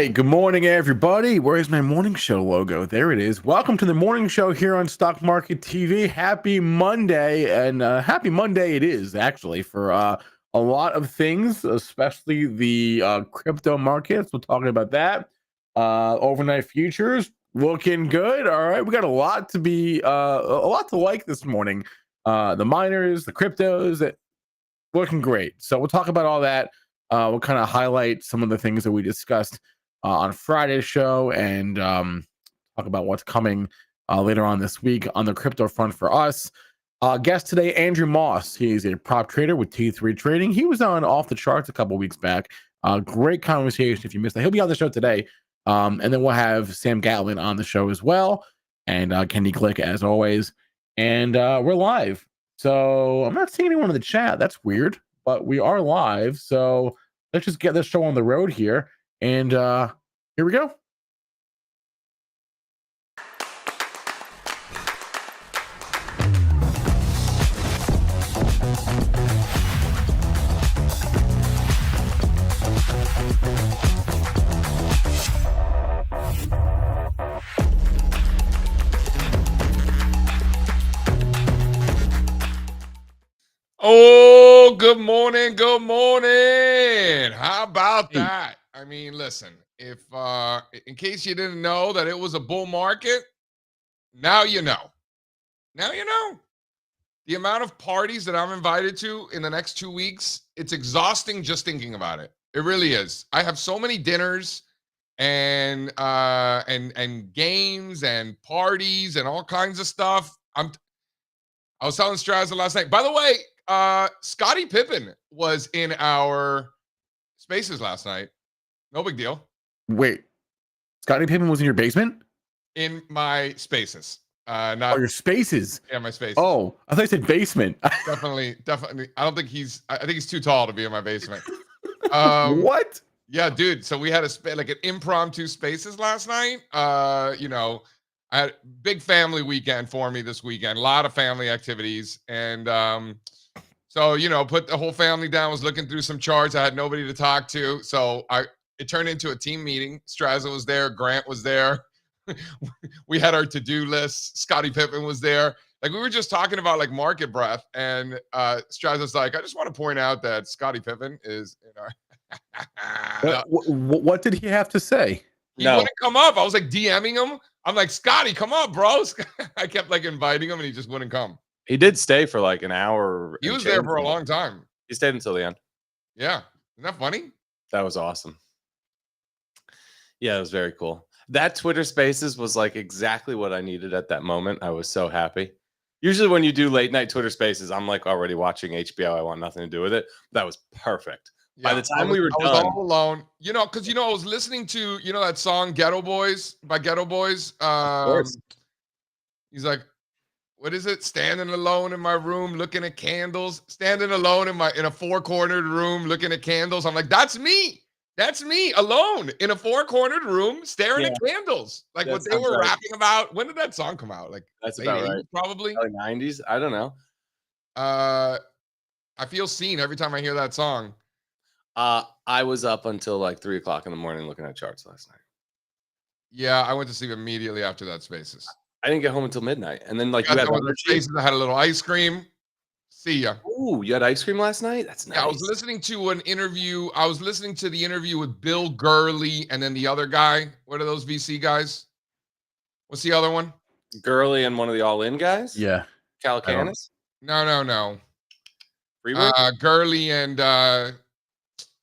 right. Good morning, everybody. Where's my morning show logo? There it is. Welcome to the morning show here on Stock Market TV. Happy Monday. And happy Monday it is, actually, for a lot of things, especially the crypto markets. We're talking about that. Overnight futures looking good. All right. We got a lot to like this morning. The miners, the cryptos, looking great. So we'll talk about all that. We'll kind of highlight some of the things that we discussed on Friday's show and talk about what's coming later on this week on the crypto front for us. Guest today, Andrew Moss. He's a prop trader with T3 Trading. He was on Off the Charts a couple weeks back. Great conversation if you missed that. He'll be on the show today. And then we'll have Sam Gatlin on the show as well. And Kenny Glick, as always. And we're live. So I'm not seeing anyone in the chat. That's weird. But we are live. So let's just get this show on the road here. And here we go. Oh, good morning. Good morning. How about that? I mean, listen, if in case you didn't know that it was a bull market, now you know. Now you know. The amount of parties that I'm invited to in the next 2 weeks, it's exhausting just thinking about it. It really is. I have so many dinners and games and parties and all kinds of stuff. I was telling Strazza last night. By the way, Scottie Pippen was in our spaces last night. No big deal. Wait, Scottie Pippen was in your basement? In my spaces. Not your spaces. Yeah, my spaces. Oh, I thought you said basement. Definitely. I think he's too tall to be in my basement. What? Yeah, dude. So we had like an impromptu spaces last night. I had a big family weekend for me this weekend. A lot of family activities. And so, put the whole family down, was looking through some charts. I had nobody to talk to. So it turned into a team meeting. Strazza was there. Grant was there. We had our to-do list. Scottie Pippen was there. Like, we were just talking about like market breadth. And Strazza's like, I just want to point out that Scottie Pippen is in our... What did he have to say? He wouldn't come up. I was like DMing him. I'm like, Scotty, come up, bro. I kept like inviting him and he just wouldn't come. He did stay for like an hour. He was there for a long time. He stayed until the end. Yeah. Isn't that funny? That was awesome. Yeah, it was very cool. That Twitter Spaces was like exactly what I needed at that moment. I was so happy. Usually when you do late night Twitter Spaces, I'm like already watching HBO. I want nothing to do with it. That was perfect. Yeah, by the time we were done, I was all alone. Because I was listening to that song "Ghetto Boys" by Ghetto Boys. Of course. He's like, what is it? Standing alone in my room, looking at candles. Standing alone in a four-cornered room, looking at candles. I'm like, that's me. That's me alone in a four-cornered room, staring at candles. Like what they were rapping about. When did that song come out? Like that's about right. Probably like 90s. I don't know. I feel seen every time I hear that song. I was up until like 3 o'clock in the morning looking at charts last night. Yeah, I went to sleep immediately after that Spaces. I didn't get home until midnight, and then like you had Spaces. I had a little ice cream. See ya. Ooh, you had ice cream last night? That's nice. Yeah, I was listening to an interview. I was listening to the interview with Bill Gurley and then the other guy. What are those VC guys? What's the other one? Gurley and one of the all-in guys? Yeah. Calacanis? No. Gurley and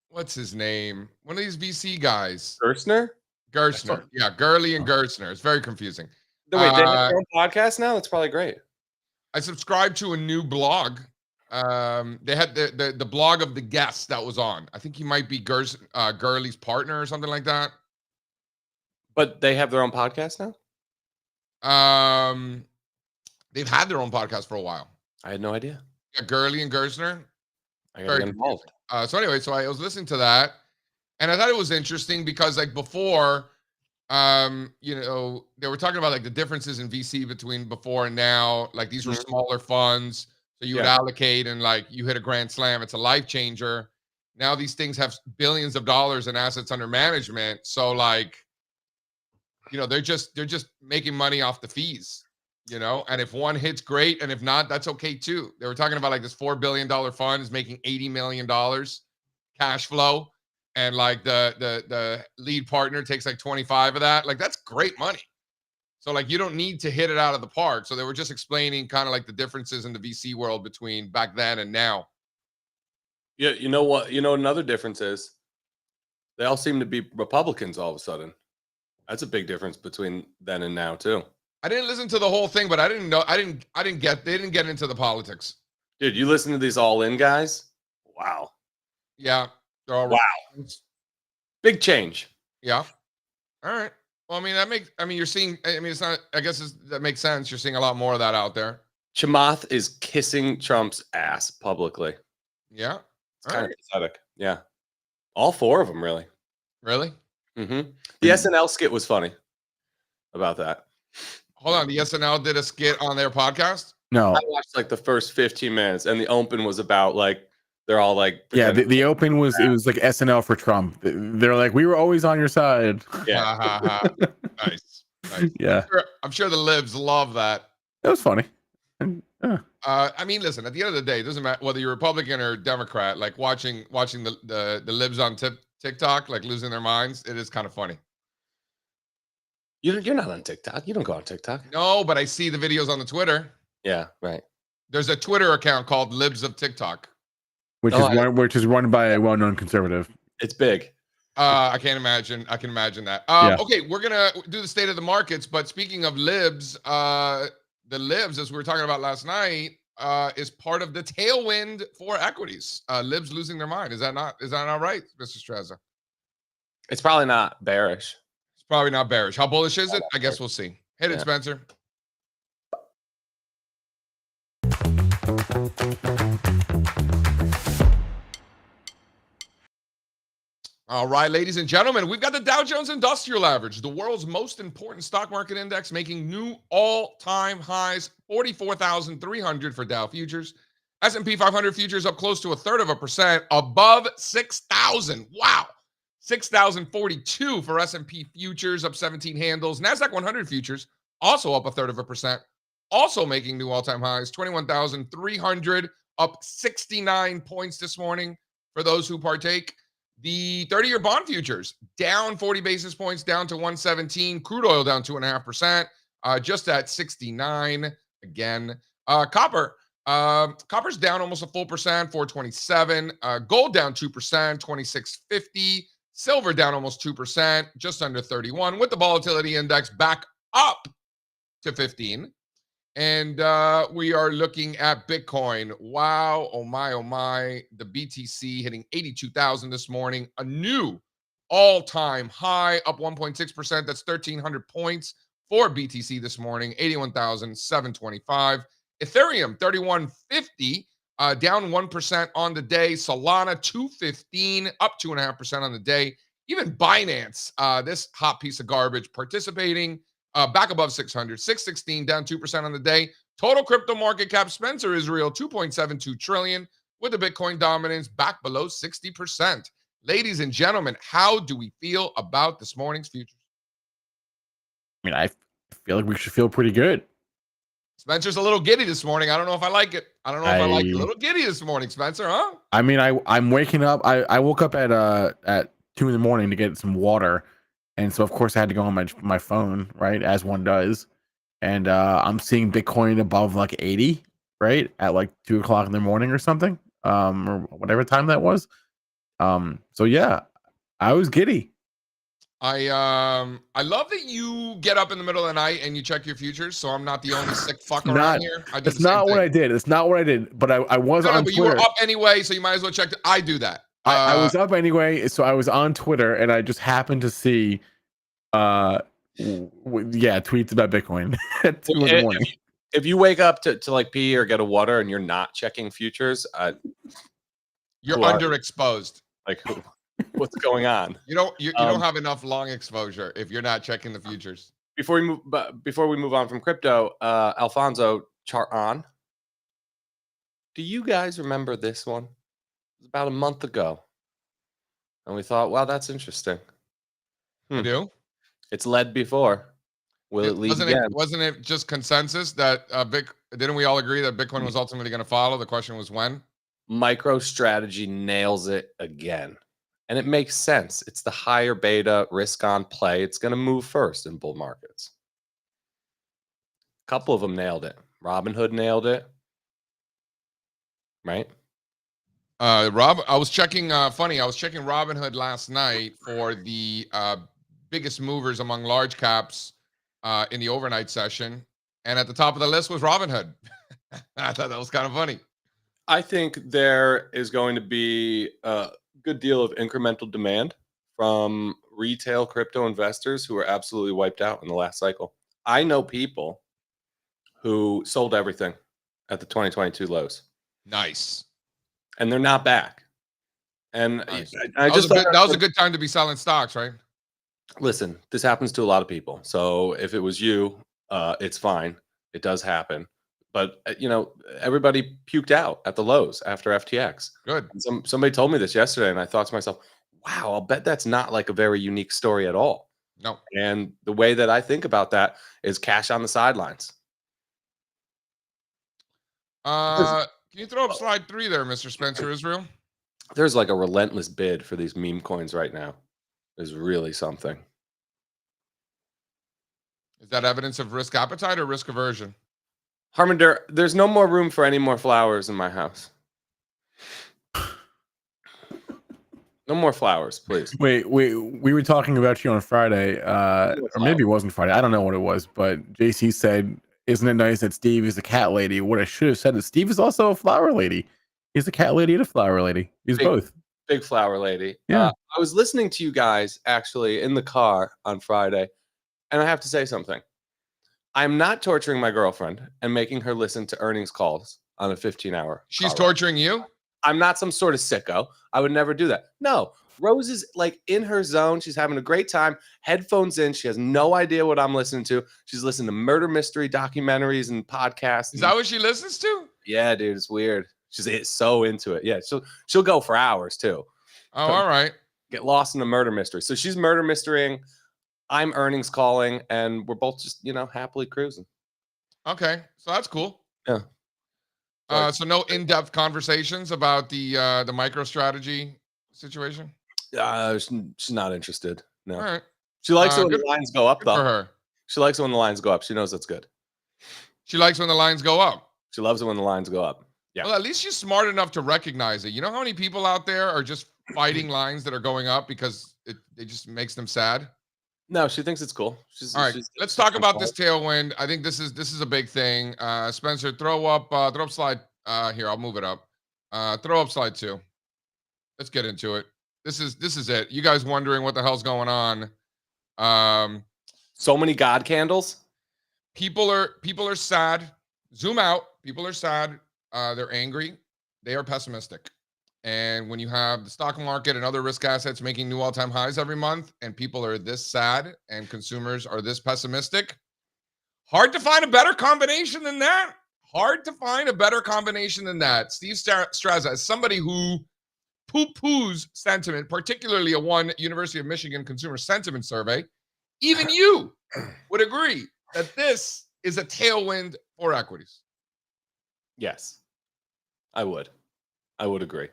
what's his name? One of these VC guys. Gerstner. Yeah, Gurley and Gerstner. It's very confusing. Wait, they have their own podcast now? That's probably great. I subscribed to a new blog. They had the blog of the guest that was on. I think he might be Gurley's partner or something like that. But they have their own podcast now? They've had their own podcast for a while. I had no idea. Yeah, Gurley and Gerstner. I got involved. So anyway, so I was listening to that, and I thought it was interesting because like before, they were talking about like the differences in VC between before and now. Like these were smaller funds, so you would allocate and like you hit a grand slam, it's a life changer. Now these things have billions of dollars in assets under management. So like, they're just making money off the fees, and if one hits, great. And if not, that's okay too. They were talking about like this $4 billion fund is making $80 million cash flow. And like the lead partner takes like 25 of that. Like that's great money. So like you don't need to hit it out of the park. So they were just explaining kind of like the differences in the VC world between back then and now. Yeah, you know what? Another difference is they all seem to be Republicans all of a sudden. That's a big difference between then and now too. I didn't listen to the whole thing, but I didn't know. They didn't get into the politics. Dude, you listen to these all-in guys? Wow. Yeah. They're all wow. Big change. Yeah. All right. Well, you're seeing, it's not, that makes sense. You're seeing a lot more of that out there. Chamath is kissing Trump's ass publicly. Yeah. It's kind of pathetic. Yeah. All four of them, really. Really? Mm-hmm. The SNL skit was funny about that. Hold on. The SNL did a skit on their podcast? No. I watched like the first 15 minutes, and the open was about like, they're all like, yeah, the open was, it was like SNL for Trump. They're like, we were always on your side. Yeah. Nice. Yeah. I'm sure the libs love that. That was funny. Listen, at the end of the day, it doesn't matter whether you're Republican or Democrat, like watching the libs on TikTok, like losing their minds. It is kind of funny. You're not on TikTok. You don't go on TikTok. No, but I see the videos on the Twitter. Yeah, right. There's a Twitter account called Libs of TikTok. Which is run by a well-known conservative. It's big. I can imagine that. Okay, we're gonna do the state of the markets. But speaking of libs, the libs, as we were talking about last night, is part of the tailwind for equities. Libs losing their mind. Is that not right, Mr. Strazza? It's probably not bearish. It's probably not bearish. How bullish is it? I guess we'll see. Hit it, Spencer. All right, ladies and gentlemen, we've got the Dow Jones Industrial Average, the world's most important stock market index, making new all-time highs, 44,300 for Dow futures. S&P 500 futures up close to 1/3%, above 6,000. Wow. 6,042 for S&P futures, up 17 handles. NASDAQ 100 futures also up 1/3%, also making new all-time highs, 21,300, up 69 points this morning for those who partake. The 30-year bond futures down 40 basis points, down to 117. Crude oil down 2.5%, just at 69 again. Copper's down almost a full percent, 427. Gold down 2%, 26.50. Silver down almost 2%, just under 31, with the volatility index back up to 15. And we are looking at Bitcoin. Wow. Oh my. The BTC hitting 82,000 this morning. A new all-time high, up 1.6%. That's 1,300 points for BTC this morning. 81,725. Ethereum, 3,150, down 1% on the day. Solana, 215, up 2.5% on the day. Even Binance, this hot piece of garbage, participating. Back above 600, 616, down 2% on the day. Total crypto market cap, Spencer Israel, 2.72 trillion, with the Bitcoin dominance back below 60%. Ladies and gentlemen, how do we feel about this morning's futures? I feel like we should feel pretty good. Spencer's a little giddy this morning. I don't know if I like it. I don't know if I like it. A little giddy this morning, Spencer, huh? I'm waking up. I woke up at 2 a.m. to get some water. And so, of course, I had to go on my phone, right, as one does. And I'm seeing Bitcoin above like 80, right, at like 2 o'clock in the morning or something, or whatever time that was. So yeah, I was giddy. I love that you get up in the middle of the night and you check your futures. So I'm not the only sick fuck around here. It's not what I did. It's not what I did. But I was on Twitter. You were up anyway, so you might as well check. I do that. I was up anyway, so I was on Twitter, and I just happened to see, tweets about Bitcoin at 2 in the morning. If you wake up to like pee or get a water and you're not checking futures, you're underexposed. Like, what's going on? You don't have enough long exposure if you're not checking the futures. Before we move on from crypto, Alfonso, chart on. Do you guys remember this one? It was about a month ago. And we thought, wow, that's interesting. I do. It's led before. Will it lead again? Wasn't it just consensus that didn't we all agree that Bitcoin was ultimately going to follow? The question was when. MicroStrategy nails it again. And it makes sense. It's the higher beta risk on play. It's going to move first in bull markets. A couple of them nailed it. Robinhood nailed it. Right? I was checking Robinhood last night for the biggest movers among large caps in the overnight session. And at the top of the list was Robinhood. I thought that was kind of funny. I think there is going to be a good deal of incremental demand from retail crypto investors who are absolutely wiped out in the last cycle. I know people who sold everything at the 2022 lows. Nice. And they're not back. And nice. that was a good time to be selling stocks, right? Listen, this happens to a lot of people. So if it was you, it's fine. It does happen. But, everybody puked out at the lows after FTX. Good. And somebody told me this yesterday, and I thought to myself, wow, I'll bet that's not like a very unique story at all. No. And the way that I think about that is cash on the sidelines. Can you throw up slide 3 there, Mr. Spencer Israel? There's like a relentless bid for these meme coins right now. There's really something. Is that evidence of risk appetite or risk aversion? Harminder, there's no more room for any more flowers in my house. No more flowers, please. Wait, we were talking about you on Friday, or maybe it wasn't Friday. I don't know what it was, but JC said, isn't it nice that Steve is a cat lady? What I should have said is Steve is also a flower lady. He's a cat lady and a flower lady. He's both. Big flower lady. Yeah. I was listening to you guys actually in the car on Friday, and I have to say something. I'm not torturing my girlfriend and making her listen to earnings calls on a 15-hour. She's torturing you? I'm not some sort of sicko. I would never do that. No, Rose is like in her zone. She's having a great time. Headphones in. She has no idea what I'm listening to. She's listening to murder mystery documentaries and podcasts. Is that what she listens to? Yeah, dude, it's weird. She's so into it. Yeah, she'll go for hours too. Oh, all right. Get lost in the murder mystery. So she's murder mysterying. I'm earnings calling, and we're both just happily cruising. Okay, so that's cool. Yeah. So no in-depth conversations about the MicroStrategy situation? She's not interested. No. All right. She likes it when the lines go up, though. For her. She likes it when the lines go up. She knows that's good. She likes when the lines go up. She loves it when the lines go up. Yeah. Well, at least she's smart enough to recognize it. You know how many people out there are just fighting lines that are going up because it just makes them sad? No, she thinks it's cool. All right, let's talk about this tailwind. I think this is a big thing. Spencer, throw up slide here. I'll move it up. Throw up slide 2. Let's get into it. This is it. You guys wondering what the hell's going on? So many God candles. People are sad. Zoom out. People are sad. They're angry. They are pessimistic. And when you have the stock market and other risk assets making new all-time highs every month, and people are this sad and consumers are this pessimistic, hard to find a better combination than that. Steve Strazza, as somebody who poo-poos sentiment, particularly a one University of Michigan consumer sentiment survey, even you would agree that this is a tailwind for equities. Yes, I would agree.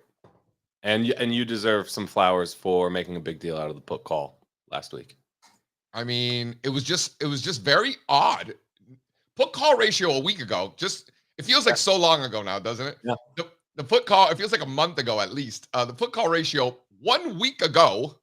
And you deserve some flowers for making a big deal out of the put call last week. I mean, it was just very odd. Put call ratio a week ago, it feels like so long ago now, doesn't it? Yeah. The put call, it feels like a month ago at least. The put call ratio 1 week ago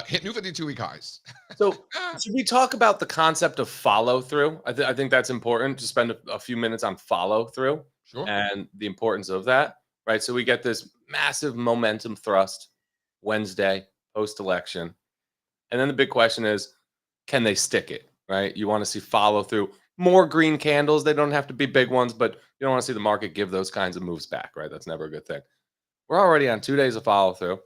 hit new 52-week highs. So should we talk about the concept of follow through? I think that's important to spend a few minutes on follow through. Sure. And the importance of that. Right. So we get this massive momentum thrust Wednesday post-election. And then the big question is, can they stick it? Right. You want to see follow through, more green candles. They don't have to be big ones, but you don't want to see the market give those kinds of moves back. Right. That's never a good thing. We're already on 2 days of follow through.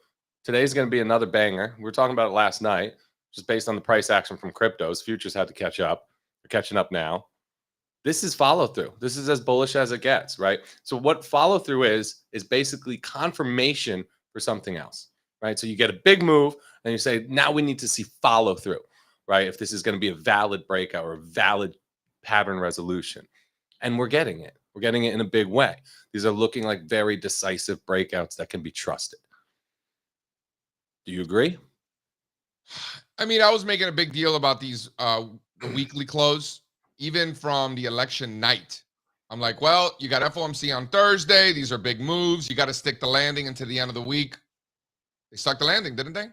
Today's going to be another banger. We were talking about it last night, just based on the price action from cryptos. Futures had to catch up. They're catching up now. This is follow through. This is as bullish as it gets, right? So what follow through is basically confirmation for something else. right? So you get a big move and you say, now we need to see follow through, right? If this is going to be a valid breakout or a valid pattern resolution. And we're getting it. We're getting it in a big way. These are looking like very decisive breakouts that can be trusted. Do you agree? I mean, I was making a big deal about these the weekly close, even from the election night. I'm like, well, you got FOMC on Thursday. These are big moves. You got to stick the landing into the end of the week. They stuck the landing, didn't they?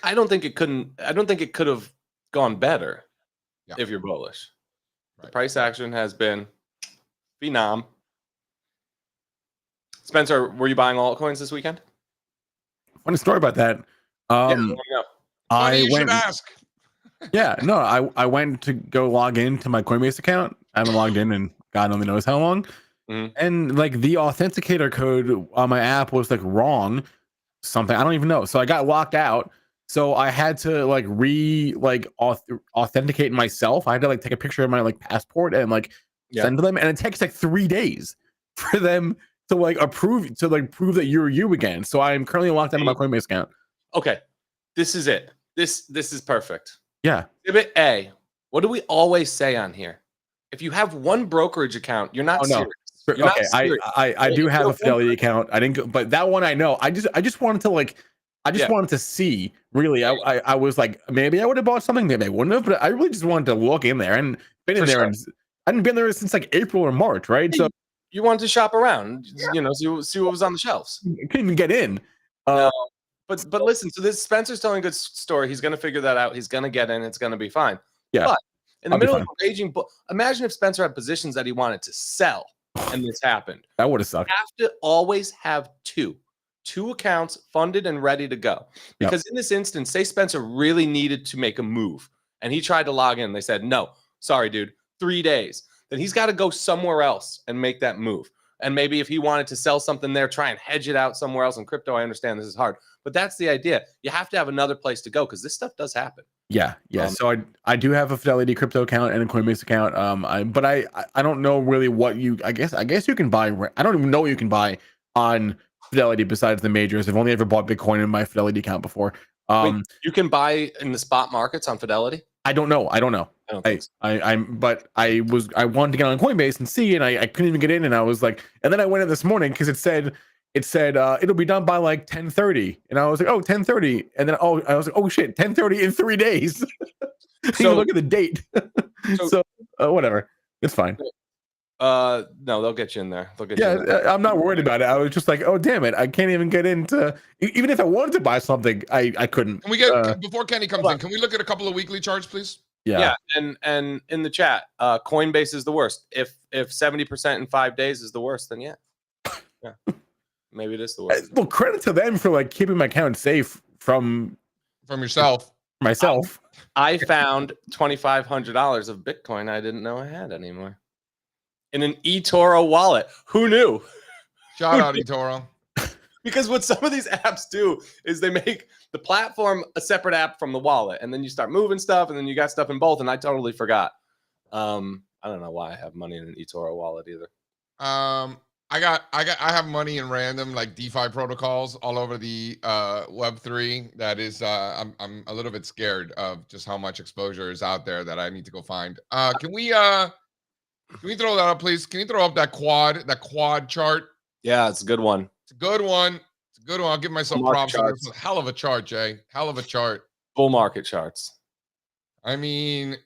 I don't think it could have gone better if you're bullish. Right. The price action has been phenom. Spencer, were you buying altcoins this weekend? Funny story about that. You should ask. I went to go log into my Coinbase account. I haven't logged in and God only knows how long. And like the authenticator code on my app was like wrong. Something I don't even know. So I got locked out. So I had to like authenticate myself. I had to like take a picture of my like passport and like send to them. And it takes like 3 days for them to like prove that you're you again. So I am currently locked out of my Coinbase account. Okay. This is it. This is perfect. Yeah. Exhibit A. What do we always say on here? If you have one brokerage account, you're not serious. You're not serious. I do have a Fidelity account. I didn't go, but that one I know. I just wanted to like wanted to see really. I was like, maybe I would have bought something, maybe I wouldn't have, but I really just wanted to look in there and been in there. And I hadn't been there since like April or March, right? So you wanted to shop around, see what was on the shelves. You couldn't even get in. No. But listen, so this Spencer's telling a good story. He's going to figure that out. He's going to get in. It's going to be fine. Yeah. But in the middle of a raging book, imagine if Spencer had positions that he wanted to sell and this happened. That would have sucked. You have to always have two accounts funded and ready to go. Because in this instance, say Spencer really needed to make a move and he tried to log in. They said, no, sorry, dude, 3 days. Then he's got to go somewhere else and make that move. And maybe if he wanted to sell something there, try and hedge it out somewhere else in crypto. I understand this is hard, but that's the idea. You have to have another place to go because this stuff does happen. Yeah. So I do have a Fidelity crypto account and a Coinbase account. But I don't know really what you. I guess you can buy. I don't even know what you can buy on Fidelity besides the majors. I've only ever bought Bitcoin in my Fidelity account before. Wait, you can buy in the spot markets on Fidelity. I don't know. I wanted to get on Coinbase and see, and I couldn't even get in, and I was like, and then I went in this morning because it said it'll be done by like 10:30, and I was like, 10:30, and then I was like, oh shit, 10:30 in 3 days. So look at the date. So whatever, it's fine. No, they'll get you in there. I'm not worried about it. I was just like, oh damn it, I can't even get into. Even if I wanted to buy something, I couldn't. Can we get before Kenny comes in? Can we look at a couple of weekly charts, please? Yeah, and in the chat, Coinbase is the worst. If 70% in 5 days is the worst, then yeah, maybe it is the worst. Well, credit to them for like keeping my account safe from yourself. Myself. I found $2,500 of Bitcoin I didn't know I had anymore in an eToro wallet. Who knew? Shout out eToro. Because what some of these apps do is they make the platform a separate app from the wallet, and then you start moving stuff, and then you got stuff in both. And I totally forgot. I don't know why I have money in an eToro wallet either. I have money in random like DeFi protocols all over the Web3. That is, I'm a little bit scared of just how much exposure is out there that I need to go find. Can we throw that up, please? Can you throw up that quad chart? Yeah, it's a good one. It's a good one. I'll give myself props. It's a hell of a chart, Jay. Hell of a chart. Bull market charts. I mean,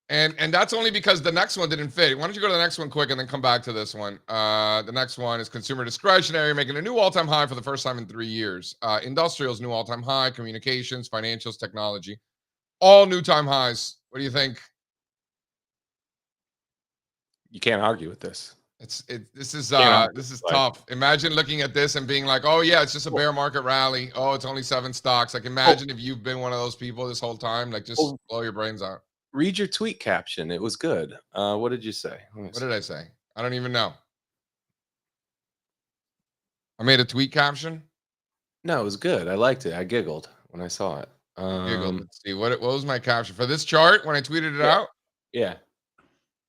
and that's only because the next one didn't fit. Why don't you go to the next one quick and then come back to this one? The next one is consumer discretionary, making a new all-time high for the first time in 3 years. Industrials, new all-time high. Communications, financials, technology, all new time highs. What do you think? You can't argue with this. This is tough. Imagine looking at this and being like, oh yeah, it's just a bear market rally. Oh, it's only 7 stocks. Like imagine if you've been one of those people this whole time, like just blow your brains out. Read your tweet caption. It was good. What did you say? What did I say? I don't even know. I made a tweet caption. No, it was good. I liked it. I giggled when I saw it. Giggled. Let's see. What was my caption for this chart when I tweeted it out? Yeah.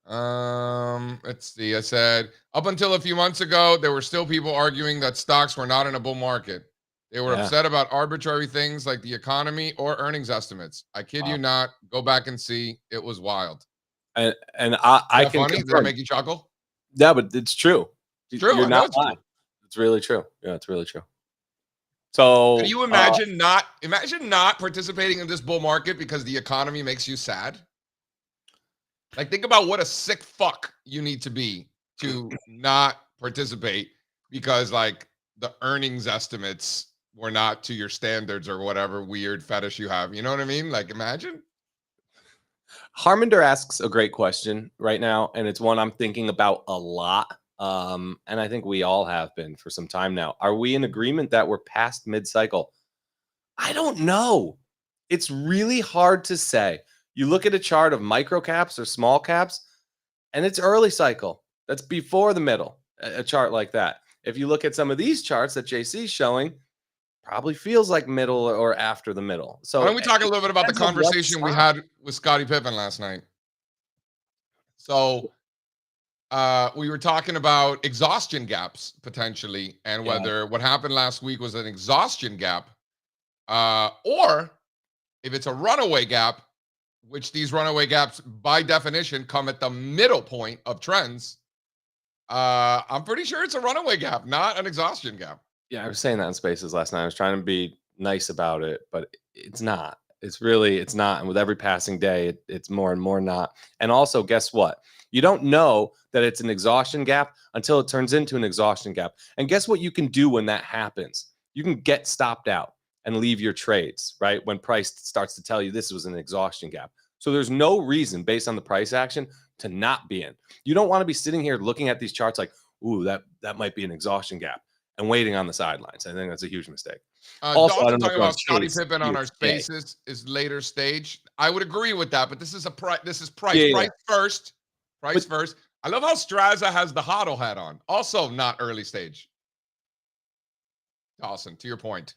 Let's see. I said, up until a few months ago, there were still people arguing that stocks were not in a bull market. They were upset about arbitrary things like the economy or earnings estimates. I kid you not. Go back and see. It was wild. And I can funny? Did that make you chuckle? Yeah, but it's true. It's true. You're not lying. It's really true. Yeah, it's really true. So can you imagine not participating in this bull market because the economy makes you sad? Like, think about what a sick fuck you need to be to not participate because, like, the earnings estimates were not to your standards or whatever weird fetish you have. You know what I mean? Like, imagine. Harminder asks a great question right now, and it's one I'm thinking about a lot. And I think we all have been for some time now. Are we in agreement that we're past mid-cycle? I don't know. It's really hard to say. You look at a chart of micro caps or small caps, and it's early cycle. That's before the middle, a chart like that. If you look at some of these charts that JC's showing, probably feels like middle or after the middle. So why don't we talk a little bit about the conversation we had with Scottie Pippen last night? So we were talking about exhaustion gaps potentially, and whether what happened last week was an exhaustion gap, or if it's a runaway gap, which these runaway gaps by definition come at the middle point of trends. I'm pretty sure it's a runaway gap, not an exhaustion gap. Yeah, I was saying that in Spaces last night. I was trying to be nice about it, but it's not. It's not. And with every passing day, it's more and more not. And also, guess what? You don't know that it's an exhaustion gap until it turns into an exhaustion gap. And guess what you can do when that happens? You can get stopped out and leave your trades, right? When price starts to tell you this was an exhaustion gap. So there's no reason based on the price action to not be in. You don't want to be sitting here looking at these charts like, ooh, that might be an exhaustion gap and waiting on the sidelines. I think that's a huge mistake. Also, I don't talking about Scottie Pippen on our Spaces is later stage. I would agree with that, but this is price first. Price first. I love how Strazza has the HODL hat on. Also not early stage. Dawson, to your point.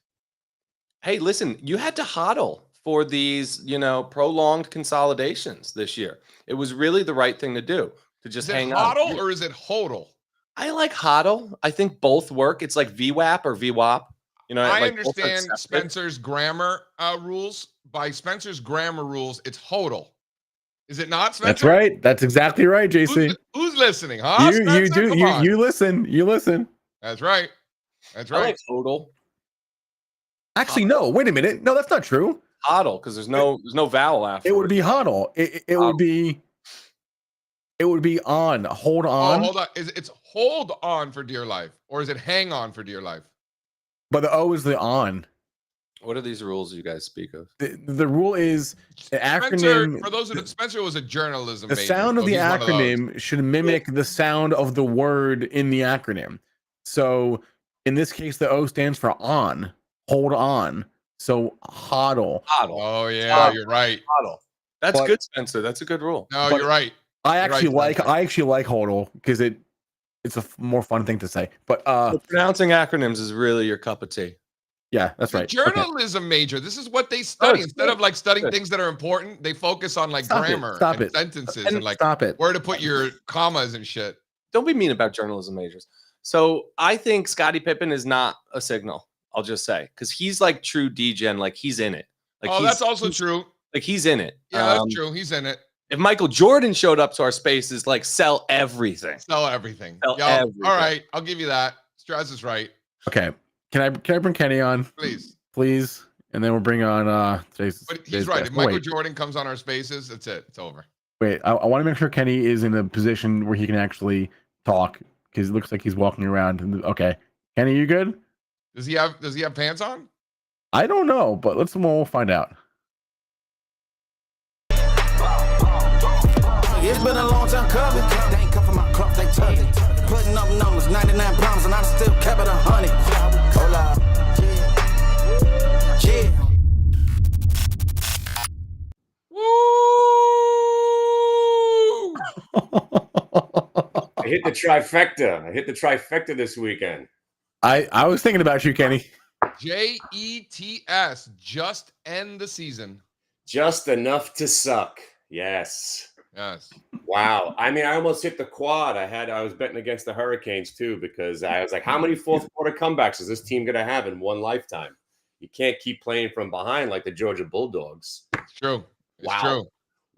Hey, listen, you had to HODL for these, prolonged consolidations this year. It was really the right thing to do, to just hang on. HODL or is it HODL? I like HODL. I think both work. It's like VWAP or VWAP. I understand Spencer's grammar rules. By Spencer's grammar rules, it's HODL. Is it not, Spencer? That's right. That's exactly right, JC. Who's listening, huh? You do. You listen. You listen. That's right. That's right. I like HODL. Actually, no. Wait a minute. No, that's not true. HODL, because there's no vowel after. It would be HODL. It would be. It would be on. Hold on. Oh, hold on. It's hold on for dear life, or is it hang on for dear life? But the O is the on. What are these rules you guys speak of? The rule is the acronym. For those who Spencer was a journalism The major, sound of the acronym should mimic the sound of the word in the acronym. So in this case, the O stands for on. Hold on. So HODL. Oh yeah, you're right. HODL. That's good, Spencer. That's a good rule. No, you're right. I actually like HODL because it's a more fun thing to say. But pronouncing acronyms is really your cup of tea. Yeah, that's right. Journalism major. This is what they study. Instead of like studying things that are important, they focus on like grammar and sentences and like where to put your commas and shit. Don't be mean about journalism majors. So I think Scottie Pippen is not a signal. I'll just say, because he's like true degen, like he's in it. Like that's also true. Like he's in it. Yeah, that's true. He's in it. If Michael Jordan showed up to our Spaces, like sell everything. Sell everything. All right, I'll give you that. Strazza is right. Okay. Can I bring Kenny on? Please. And then we'll bring on today's. But he's right. If Michael Jordan comes on our Spaces, that's it. It's over. Wait, I want to make sure Kenny is in a position where he can actually talk, because it looks like he's walking around. Okay. Kenny, you good? Does he have pants on? I don't know, but we'll find out. It's been a long time coming. They ain't come from my club, they tugged it. Putting up numbers, 99 pounds, and I still kept it 100. Hola. Yeah. Woo! I hit the trifecta this weekend. I was thinking about you, Kenny. JETS, just end the season. Just enough to suck. Yes. Yes. Wow. I mean, I almost hit the quad. I was betting against the Hurricanes too, because I was like, how many fourth quarter comebacks is this team going to have in one lifetime? You can't keep playing from behind like the Georgia Bulldogs. It's true. It's Wow. true.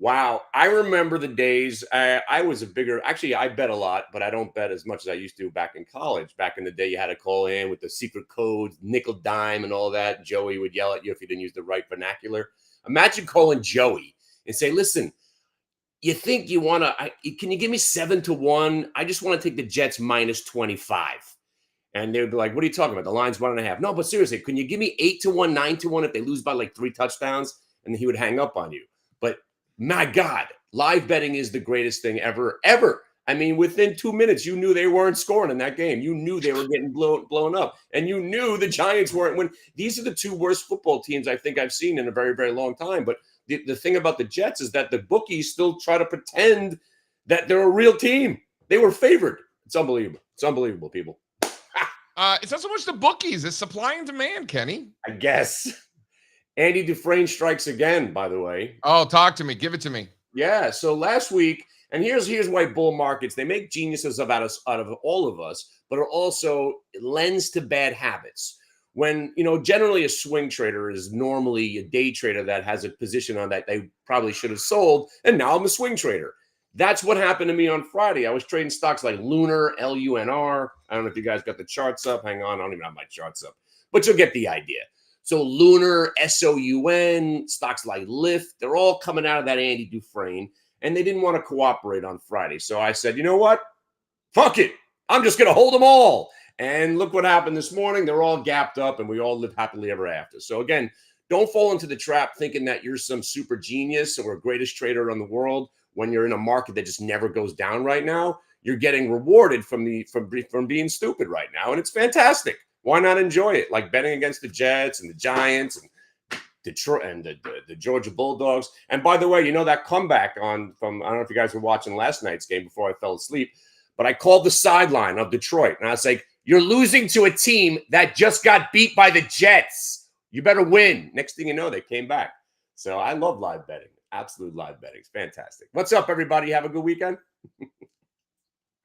Wow. I remember the days. I was actually, I bet a lot, but I don't bet as much as I used to back in college. Back in the day, you had to call in with the secret codes, nickel dime, and all that. Joey would yell at you if you didn't use the right vernacular. Imagine calling Joey and say, listen, you think you want to, can you give me 7-1? I just want to take the Jets minus 25. And they would be like, what are you talking about? The line's 1.5. No, but seriously, can you give me 8-1, 9-1 if they lose by like 3 touchdowns? And he would hang up on you. But my God, live betting is the greatest thing ever. I mean, within 2 minutes, you knew they weren't scoring in that game. You knew they were getting blown up. And you knew the Giants weren't winning. These are the 2 worst football teams I think I've seen in a very, very long time. But the thing about the Jets is that the bookies still try to pretend that they're a real team. They were favored. It's unbelievable. It's unbelievable, people. It's not so much the bookies. It's supply and demand, Kenny. I guess. Andy Dufresne strikes again, by the way. Oh, talk to me. Give it to me. Yeah. So last week, and here's why bull markets, they make geniuses out of all of us, but it also lends to bad habits. When, generally a swing trader is normally a day trader that has a position on that they probably should have sold, and now I'm a swing trader. That's what happened to me on Friday. I was trading stocks like Lunar, LUNR. I don't know if you guys got the charts up. Hang on, I don't even have my charts up, but you'll get the idea. So Lunar, SOUN, stocks like Lyft, they're all coming out of that Andy Dufresne, and they didn't want to cooperate on Friday. So I said, you know what? Fuck it. I'm just going to hold them all. And look what happened this morning. They're all gapped up, and we all live happily ever after. So again, don't fall into the trap thinking that you're some super genius or greatest trader in the world when you're in a market that just never goes down right now. You're getting rewarded from being stupid right now, and it's fantastic. Why not enjoy it? Like betting against the Jets and the Giants and Detroit and the Georgia Bulldogs. And by the way, that comeback from I don't know if you guys were watching last night's game before I fell asleep, but I called the sideline of Detroit, and I was like, you're losing to a team that just got beat by the Jets. You better win. Next thing you know, they came back. So I love live betting. Absolute live betting. It's fantastic. What's up, everybody? Have a good weekend.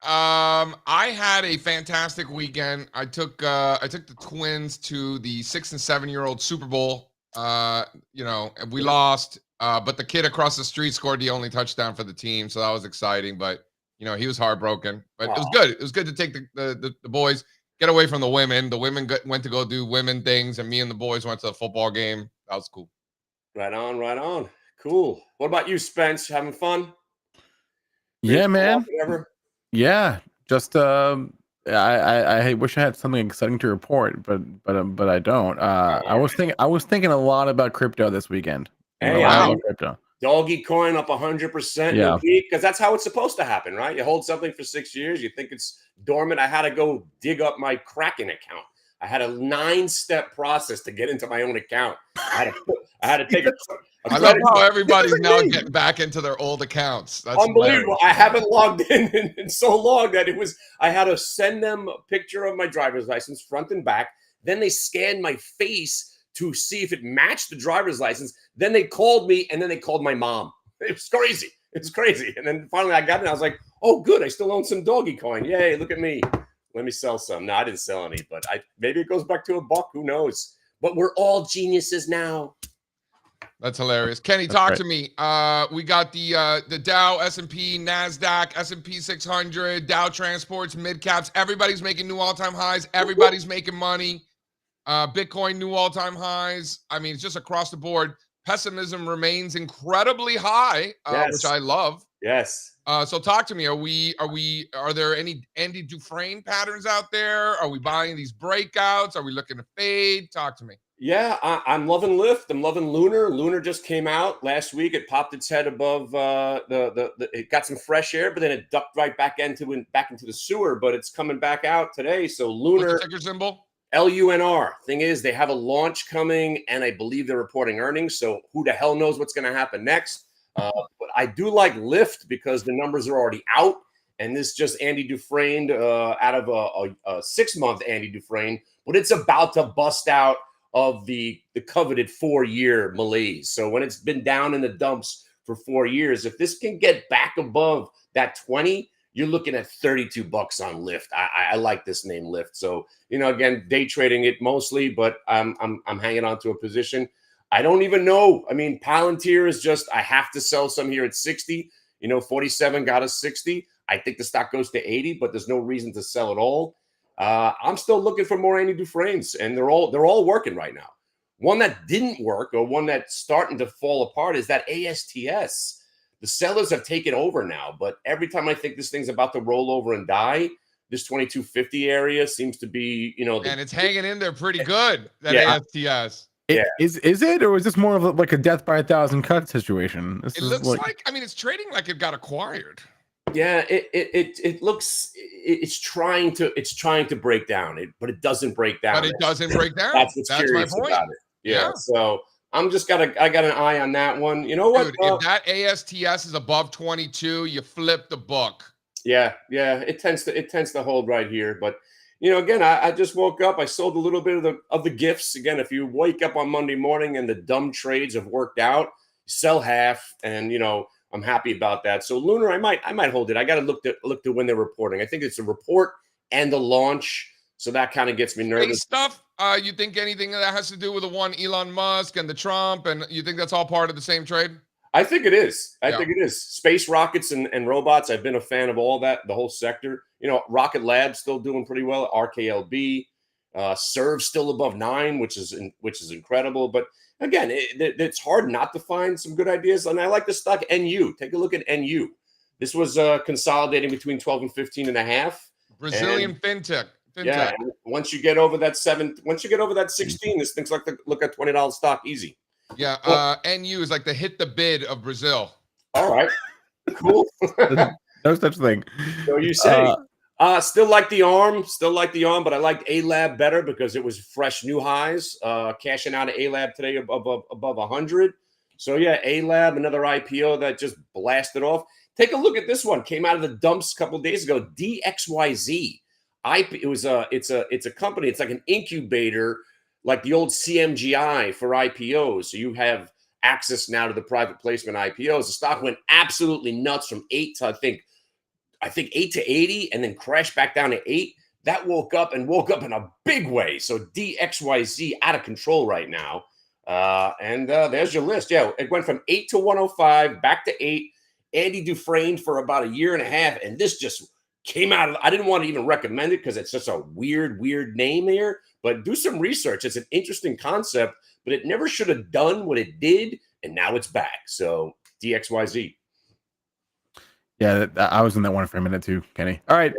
I had a fantastic weekend. I took the Twins to the 6 and 7-year-old Super Bowl. We lost, but the kid across the street scored the only touchdown for the team, so that was exciting. But he was heartbroken. But it was good. It was good to take the boys, get away from the women. The women went to go do women things, and me and the boys went to the football game. That was cool. Right on, right on. Cool. What about you, Spence? Having fun? Yeah, man. Yeah, just I wish I had something exciting to report, but I don't. I was thinking a lot about crypto this weekend. Hey, wow. Crypto. Doggy coin up 100% in a week, because that's how it's supposed to happen, right? You hold something for 6 years, you think it's dormant. I had to go dig up my Kraken account. I had a 9-step process to get into my own account. I had to take I love how everybody's now getting back into their old accounts. That's unbelievable. I haven't logged in so long that I had to send them a picture of my driver's license front and back. Then they scanned my face to see if it matched the driver's license. Then they called me, and then they called my mom. It was crazy. It's crazy. And then finally I got it, and I was like, oh, good. I still own some doggy coin. Yay, look at me. Let me sell some. No, I didn't sell any, but maybe it goes back to $1. Who knows? But we're all geniuses now. That's hilarious. Kenny, talk to me. We got the Dow, S&P, NASDAQ, S&P 600, Dow Transports, mid-caps. Everybody's making new all-time highs. Everybody's making money. Bitcoin, new all-time highs. I mean, it's just across the board. Pessimism remains incredibly high, which I love. Yes. So talk to me. Are there any Andy Dufresne patterns out there? Are we buying these breakouts? Are we looking to fade? Talk to me. Yeah, I'm loving Lyft. I'm loving Lunar. Lunar just came out last week. It popped its head above it got some fresh air, but then it ducked right back into the sewer. But it's coming back out today. So Lunar. What's the ticker symbol? LUNR. Thing is, they have a launch coming, and I believe they're reporting earnings. So who the hell knows what's going to happen next? But I do like Lyft because the numbers are already out, and this just Andy Dufresne out of a 6-month Andy Dufresne, but it's about to bust out of the coveted 4-year malaise. So when it's been down in the dumps for 4 years. If this can get back above that 20, you're looking at $32 on Lyft. I like this name Lyft. So, again, day trading it mostly, but I'm hanging on to a position. I don't even know. I mean, Palantir is just, I have to sell some here at 60. 47 got us 60. I think the stock goes to 80, but there's no reason to sell at all. I'm still looking for more Andy Dufresne's, and they're all working right now. One that didn't work, or one that's starting to fall apart, is that ASTS. The sellers have taken over now, but every time I think this thing's about to roll over and die, this 2250 area seems to be, and it's hanging in there pretty good. That ASTS. Is it, or is this more of like a death by 1,000 cut situation? It looks like, I mean, it's trading like it got acquired. Yeah, it looks, it's trying to break down, but it doesn't break down. But it doesn't break down. That's what's curious my point about it. Yeah. So I got an eye on that one. You know what? Dude, if that ASTS is above 22, you flip the book. Yeah. It tends to hold right here. But again, I just woke up. I sold a little bit of the gifts. Again, if you wake up on Monday morning and the dumb trades have worked out, sell half, and I'm happy about that. So Lunar, I might hold it. I got to look to when they're reporting. I think it's a report and the launch, so that kind of gets me nervous. Stuff. You think anything that has to do with the one Elon Musk and the Trump, and you think that's all part of the same trade? I think it is. I think it is. Space rockets and robots. I've been a fan of all that, the whole sector. Rocket Lab's still doing pretty well. RKLB, Serve still above 9, which is incredible. But again, it's hard not to find some good ideas. And I like the stock NU. Take a look at NU. This was consolidating between 12 and 15 and a half. Brazilian fintech. Yeah. Once you get over that 16, this thing's like look at $20 stock easy. Yeah. NU is like the hit the bid of Brazil. All right. Cool. No such thing. So you say. Still like the arm, but I liked A-Lab better because it was fresh new highs. Cashing out of A-Lab today above 100. So yeah, A-Lab, another IPO that just blasted off. Take a look at this one. Came out of the dumps a couple of days ago. DXYZ. It's a company. It's like an incubator, like the old CMGI for IPOs. So you have access now to the private placement IPOs. The stock went absolutely nuts from 8 to I think 8 to 80, and then crashed back down to 8. That woke up in a big way. So DXYZ out of control right now. And there's your list. Yeah, it went from 8 to 105, back to 8. Andy Dufresne for about a year and a half, and this just came out of, I didn't want to even recommend it because it's just a weird name there. But do some research. It's an interesting concept, but it never should have done what it did, and now it's back. So DXYZ. Yeah, I was in that one for a minute too, Kenny. All right.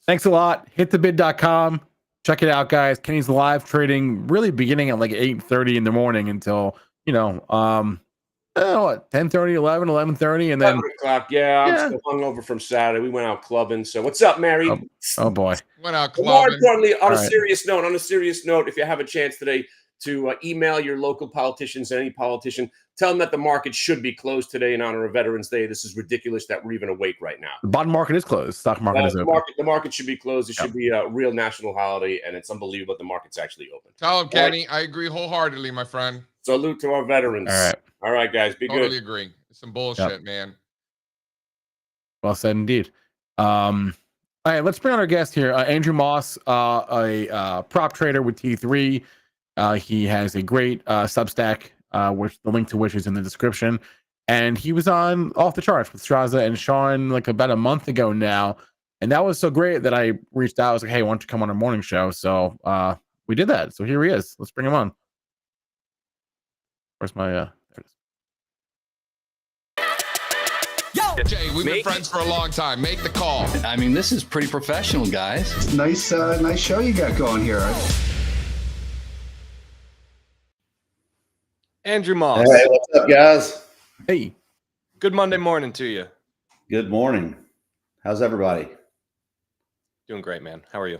Thanks a lot. Hitthebid.com. Check it out, guys. Kenny's live trading really beginning at like 8:30 in the morning until, 10:30, 11, 11:30. And then 11:00. Yeah, I'm still hungover from Saturday. We went out clubbing. So what's up, Mary? Oh boy. Went out clubbing. More importantly, on a serious note, if you have a chance today to email your local politicians, any politician, tell them that the market should be closed today in honor of Veterans Day. This is ridiculous that we're even awake right now. The bond market is closed. Stock market is open. The market should be closed. It should be a real national holiday, and it's unbelievable the market's actually open. Tell them, Kenny. I agree wholeheartly, my friend. Salute to our veterans. All right, guys. Be good. Totally agree. It's some bullshit, man. Well said indeed. All right, let's bring on our guest here. Andrew Moss, a prop trader with T3. He has a great Substack, which the link to which is in the description. And he was on Off the Charts with Strazza and Sean like about a month ago now. And that was so great that I reached out. I was like, hey, why don't you come on our morning show? So we did that. So here he is. Let's bring him on. Where's my there it is. Jay, we've been friends for a long time. Make the call. I mean, this is pretty professional, guys. Nice show you got going here. Andrew Moss. Hey, what's up, guys? Hey. Good Monday morning to you. Good morning. How's everybody? Doing great, man. How are you?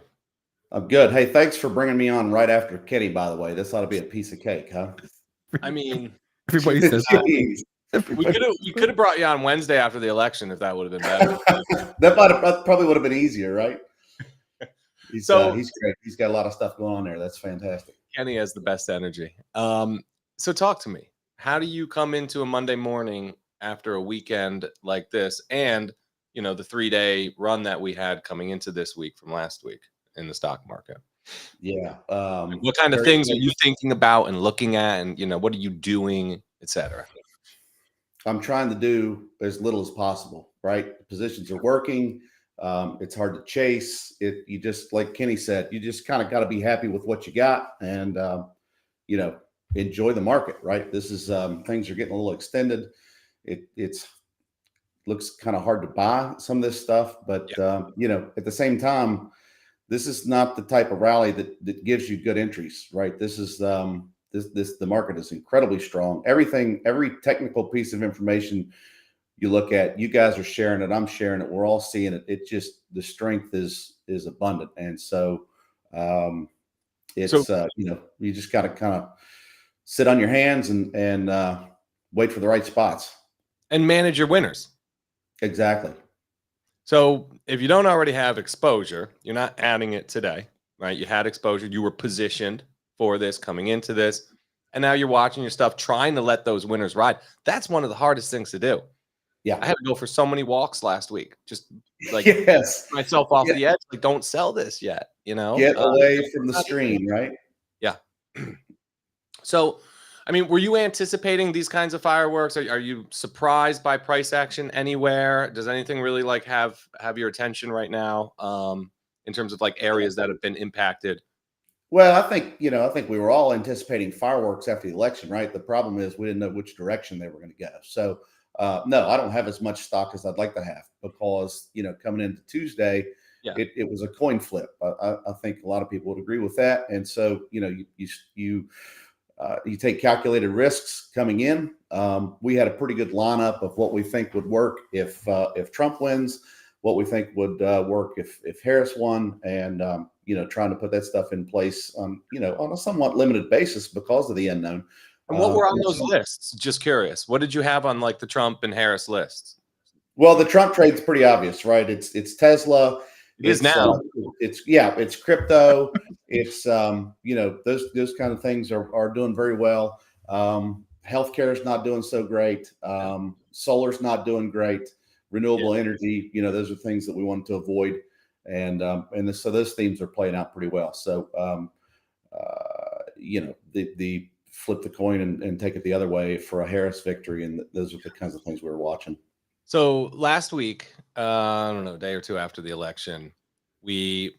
I'm good. Hey, thanks for bringing me on right after Kenny, by the way. This ought to be a piece of cake, huh? I mean, everybody says that. we could have brought you on Wednesday after the election if that would have been better. that probably would have been easier, right? He's great. He's got a lot of stuff going on there. That's fantastic. Kenny has the best energy. So talk to me. How do you come into a Monday morning after a weekend like this, and the 3-day run that we had coming into this week from last week in the stock market? Yeah. What kind of things are you thinking about and looking at, and what are you doing, etc.? I'm trying to do as little as possible, right? The positions are working. It's hard to chase it. You just, like Kenny said, you just kind of got to be happy with what you got and, enjoy the market, right? This is, things are getting a little extended. It's looks kind of hard to buy some of this stuff, but, at the same time, this is not the type of rally that gives you good entries, right? This is, the market is incredibly strong. Every technical piece of information you look at, you guys are sharing it, I'm sharing it, we're all seeing it. It just, the strength is abundant. And so you just got to kind of sit on your hands and wait for the right spots and manage your winners. Exactly. So if you don't already have exposure, you're not adding it today, right? You had exposure, you were positioned for this coming into this, and now you're watching your stuff, trying to let those winners ride. That's one of the hardest things to do. Yeah. I had to go for so many walks last week, just like myself off the edge. Like, don't sell this yet, Get away from the stream, right? Yeah. So, I mean, were you anticipating these kinds of fireworks? Are you surprised by price action anywhere? Does anything really like have your attention right now in terms of like areas that have been impacted? Well, I think we were all anticipating fireworks after the election, right? The problem is we didn't know which direction they were going to go. So, no, I don't have as much stock as I'd like to have because, coming into Tuesday, it was a coin flip. I think a lot of people would agree with that. And so, you take calculated risks coming in. We had a pretty good lineup of what we think would work if Trump wins, what we think would work if Harris won, and trying to put that stuff in place on a somewhat limited basis because of the unknown. And what were on those lists? Just curious. What did you have on like the Trump and Harris lists? Well, the Trump trade's pretty obvious, right? It's Tesla. It is now. It's crypto. It's those kind of things are doing very well. Healthcare is not doing so great. Solar's not doing great. Renewable energy, those are things that we wanted to avoid, so those themes are playing out pretty well. So the flip the coin and take it the other way for a Harris victory, and those are the kinds of things we were watching. So last week, I don't know, a day or two after the election, we,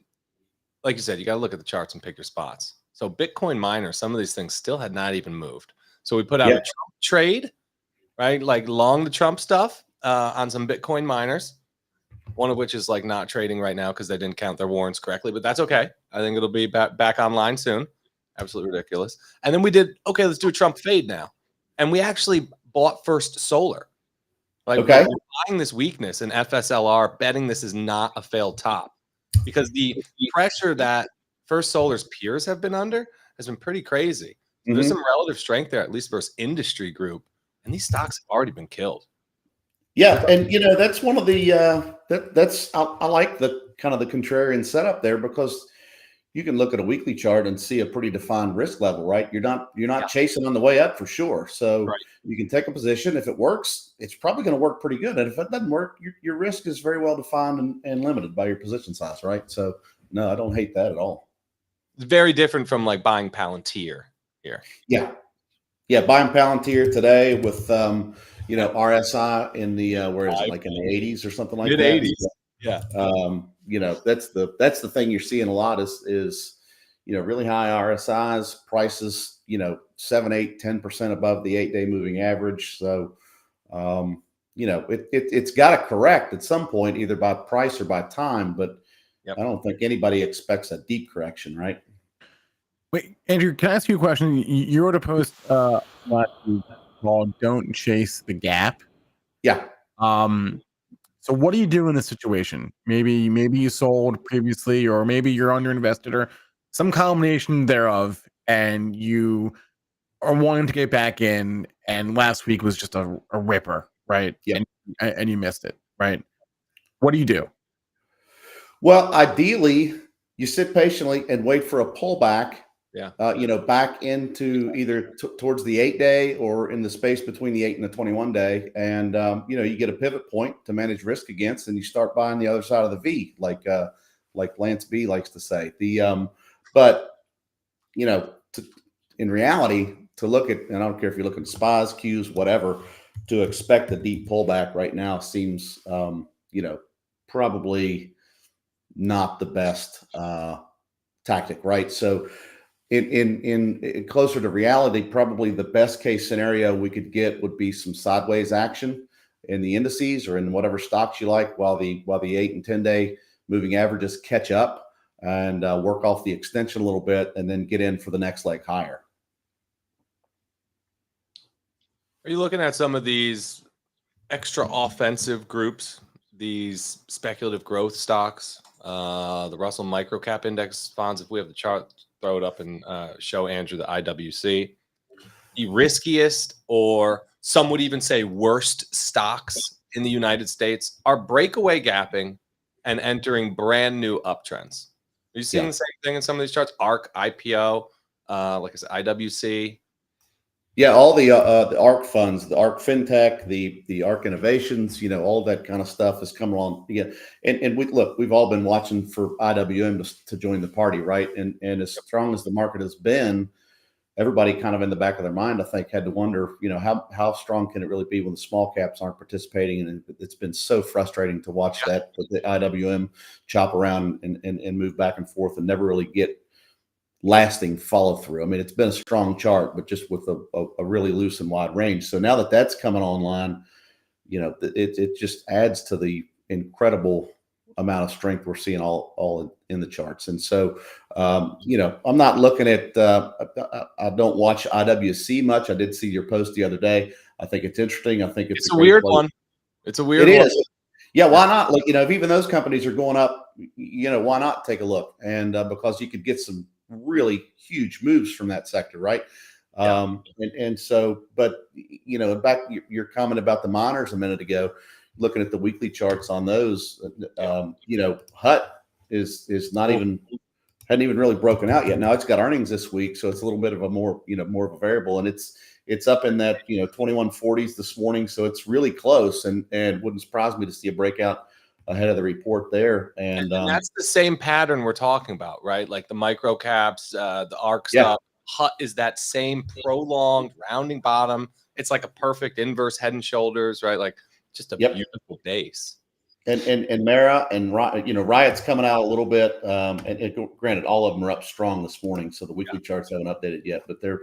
like you said, you got to look at the charts and pick your spots. So Bitcoin miners, some of these things still had not even moved. So we put out a Trump trade, right? Like long the Trump stuff on some Bitcoin miners, one of which is like not trading right now because they didn't count their warrants correctly, but that's okay. I think it'll be back online soon. Absolutely ridiculous. And then we did, okay, let's do a Trump fade now. And we actually bought First Solar. Like, we're buying this weakness in FSLR, betting this is not a failed top, because the pressure that First Solar's peers have been under has been pretty crazy. So there's some relative strength there, at least versus industry group, and these stocks have already been killed. Yeah, and that's one of the I like the kind of the contrarian setup there, because you can look at a weekly chart and see a pretty defined risk level, right? You're not chasing on the way up for sure. So you can take a position. If it works, it's probably going to work pretty good. And if it doesn't work, your risk is very well defined and limited by your position size, right? So no, I don't hate that at all. It's very different from like buying Palantir here. Yeah. Buying Palantir today with RSI in the where is it, like in the 80s or something like that? Mid-80s. Yeah. That's the thing you're seeing a lot is really high RSIs, prices 7, 8, 10% above the 8-day moving average. So it's got to correct at some point, either by price or by time, but I don't think anybody expects a deep correction, right? Wait, Andrew, can I ask you a question? You wrote a post last week called "Don't Chase the Gap." Yeah. So what do you do in this situation? Maybe you sold previously, or maybe you're underinvested, or some combination thereof, and you are wanting to get back in, and last week was just a ripper, right? Yeah. And you missed it, right? What do you do? Well, ideally, you sit patiently and wait for a pullback back into either towards the 8-day or in the space between the 8 and the 21-day. And, you get a pivot point to manage risk against, and you start buying the other side of the V, like Lance B likes to say. But in reality, to look at, and I don't care if you're looking at SPYs, Qs, whatever, to expect a deep pullback right now seems, probably not the best tactic, right? So in closer to reality, probably the best case scenario we could get would be some sideways action in the indices or in whatever stocks you like, while the 8 and 10-day moving averages catch up and work off the extension a little bit, and then get in for the next leg higher. Are you looking at some of these extra offensive groups, these speculative growth stocks, the Russell Microcap Index funds? If we have the chart, throw it up and show Andrew the IWC. The riskiest, or some would even say worst, stocks in the United States are breakaway gapping and entering brand new uptrends. Are you seeing the same thing in some of these charts? ARC, IPO, like I said, IWC. Yeah, all the ARC funds, the ARC FinTech, the ARC Innovations, all that kind of stuff is coming along. Yeah, and we've all been watching for IWM to join the party, right? And as strong as the market has been, everybody kind of in the back of their mind, I think, had to wonder, how strong can it really be when the small caps aren't participating? And it's been so frustrating to watch that with the IWM chop around and move back and forth and never really get lasting follow through. I mean, it's been a strong chart, but just with a really loose and wide range. So now that that's coming online, it just adds to the incredible amount of strength we're seeing all in the charts. And so, I'm not looking at, I don't watch IWC much. I did see your post the other day. I think it's interesting. I think it's a weird one. It's a weird one. It is. Yeah. Why not? If even those companies are going up, why not take a look? And because you could get some really huge moves from that sector, right? And so, but back your comment about the miners a minute ago, looking at the weekly charts on those, HUT is not even, hadn't even really broken out yet. Now it's got earnings this week, so it's a little bit of a more of a variable, and it's up in that 2140s this morning, so it's really close, and wouldn't surprise me to see a breakout ahead of the report there. And that's the same pattern we're talking about, right? Like the micro caps, the ARC stuff. HUT is that same prolonged rounding bottom. It's like a perfect inverse head and shoulders, right? Like just a beautiful base. And Mara and Riot's coming out a little bit. And granted, all of them are up strong this morning, so the weekly charts haven't updated yet. But they're,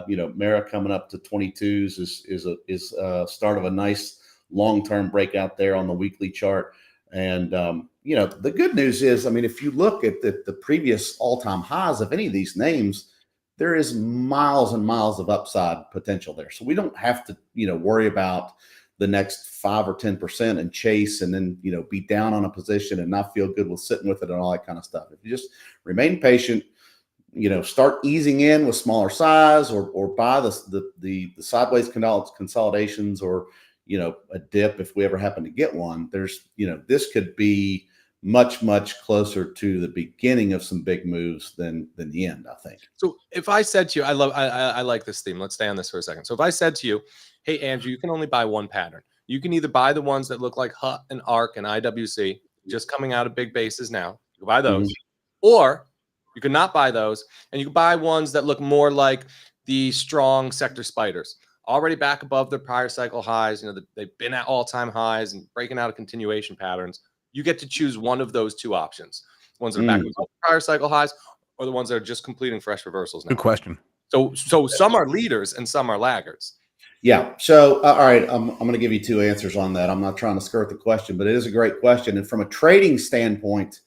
Mara coming up to 22s is a start of a nice long-term breakout there on the weekly chart. And, the good news is, I mean, if you look at the previous all-time highs of any of these names, there is miles and miles of upside potential there. So we don't have to, worry about the next 5 or 10% and chase and then, be down on a position and not feel good with sitting with it and all that kind of stuff. If you just remain patient, start easing in with smaller size or buy the sideways consolidations or, a dip if we ever happen to get one. There's, this could be much, much closer to the beginning of some big moves than the end, I think. So if I said to you, I like this theme. Let's stay on this for a second. So if I said to you, hey, Andrew, you can only buy one pattern. You can either buy the ones that look like HUT and ARC and IWC, just coming out of big bases now. You can buy those. Or you can not buy those, and you can buy ones that look more like the strong sector spiders, already back above their prior cycle highs. They've been at all-time highs and breaking out of continuation patterns. You get to choose one of those two options: ones that are back above prior cycle highs, or the ones that are just completing fresh reversals now. Good question. So some are leaders and some are laggards. Yeah. So, all right, I'm going to give you two answers on that. I'm not trying to skirt the question, but it is a great question. And from a trading standpoint,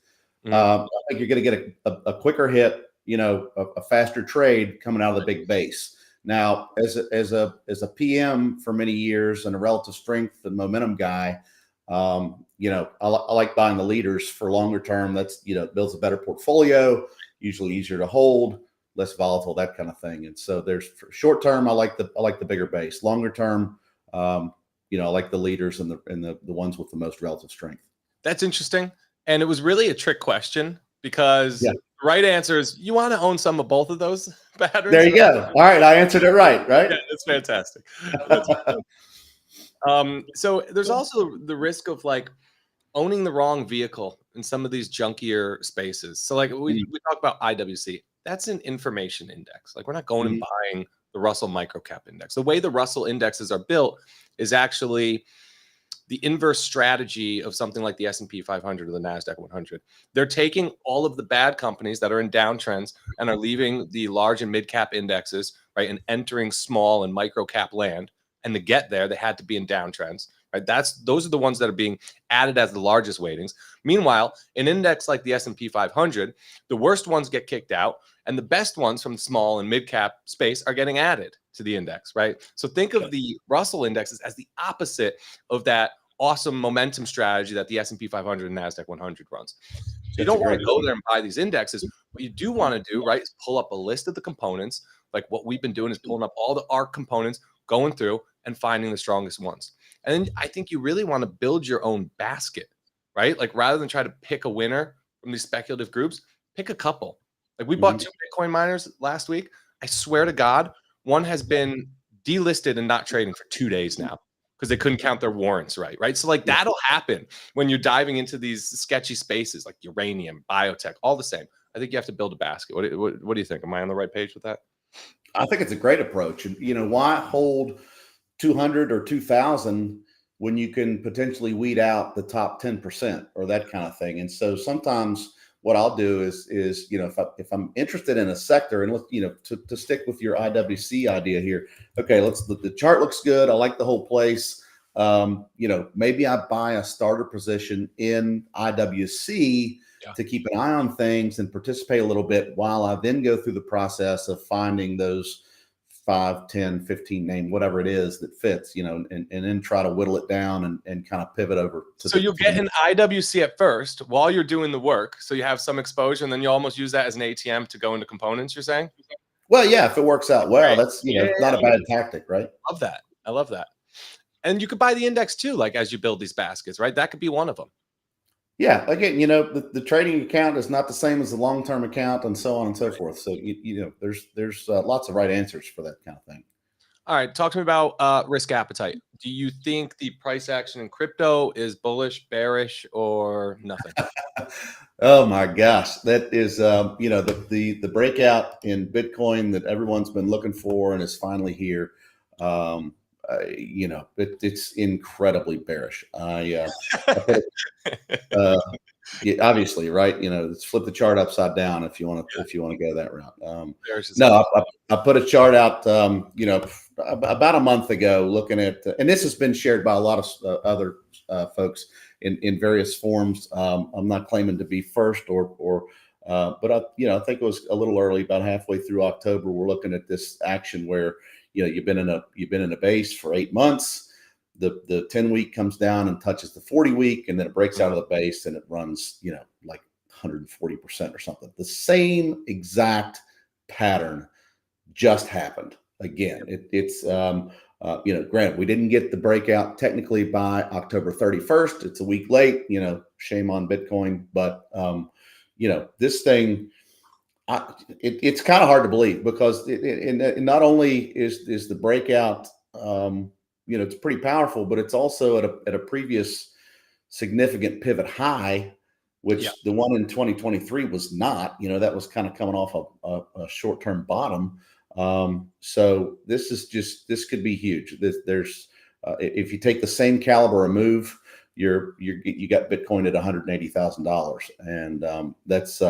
I think you're going to get a quicker hit, a faster trade coming out of the big base. Now, as a PM for many years and a relative strength and momentum guy, I like buying the leaders for longer term. That's, builds a better portfolio, usually easier to hold, less volatile, that kind of thing. And so there's for short term, I like the bigger base. Longer term, I like the leaders and the ones with the most relative strength. That's interesting. And it was really a trick question because Yeah. the right answer is you want to own some of both of those patterns. There you go. All right, I answered it right. Yeah, that's fantastic. That's so there's also the risk of like owning the wrong vehicle in some of these junkier spaces. So like we talk about IWC, that's an information index. Like we're not going and buying the Russell Microcap Index. The way the Russell indexes are built is actually the inverse strategy of something like the S&P 500 or the NASDAQ 100. They're taking all of the bad companies that are in downtrends and are leaving the large and mid cap indexes, right, and entering small and micro cap land. And to get there, they had to be in downtrends, right? Those are the ones that are being added as the largest weightings. Meanwhile, an index like the S&P 500, the worst ones get kicked out, and the best ones from the small and mid cap space are getting added to the index, right? So think of the Russell indexes as the opposite of that awesome momentum strategy that the S&P 500 and NASDAQ 100 runs. So you don't want to go there and buy these indexes. What you do want to do, right, is pull up a list of the components. Like what we've been doing is pulling up all the ARC components, going through and finding the strongest ones. And then I think you really want to build your own basket, right? Like rather than try to pick a winner from these speculative groups, pick a couple. Like we bought 2 Bitcoin miners last week. I swear to God, one has been delisted and not trading for 2 days now because they couldn't count their warrants right? So like that'll happen when you're diving into these sketchy spaces like uranium, biotech, all the same. I think you have to build a basket. What do you think? Am I on the right page with that? I think it's a great approach. And, why hold 200 or 2,000 when you can potentially weed out the top 10% or that kind of thing? And so sometimes what I'll do is if I'm interested in a sector, and to stick with your IWC idea here, okay, the chart looks good. I like the whole place. Maybe I buy a starter position in IWC to keep an eye on things and participate a little bit while I then go through the process of finding those 5, 10, 15 name, whatever it is that fits, and then try to whittle it down and kind of pivot over. So you'll get an IWC at first while you're doing the work. So you have some exposure and then you almost use that as an ATM to go into components, you're saying? Well, yeah, if it works out well, that's, not a bad tactic, right? Love that. I love that. And you could buy the index too, like as you build these baskets, right? That could be one of them. Yeah. Again, the trading account is not the same as the long-term account and so on and so forth. So, there's lots of right answers for that kind of thing. All right. Talk to me about risk appetite. Do you think the price action in crypto is bullish, bearish, or nothing? Oh my gosh. That is, the breakout in Bitcoin that everyone's been looking for and is finally here. It's incredibly bearish. Obviously, right? Let's flip the chart upside down if you want to go that route. I put a chart out, about a month ago, looking at, and this has been shared by a lot of other folks in various forms. I'm not claiming to be first but I think it was a little early, about halfway through October. We're looking at this action where you've been in a base for 8 months. The 10-week comes down and touches the 40-week, and then it breaks out of the base and it runs, like 140% or something. The same exact pattern just happened again. Granted, we didn't get the breakout technically by October 31st. It's a week late. Shame on Bitcoin, but this thing. It's kind of hard to believe because it not only is the breakout, it's pretty powerful, but it's also at a previous significant pivot high, which the one in 2023 was not. That was kind of coming off a short-term bottom. So this could be huge. There's if you take the same caliber of move, you got Bitcoin at $180,000, and that's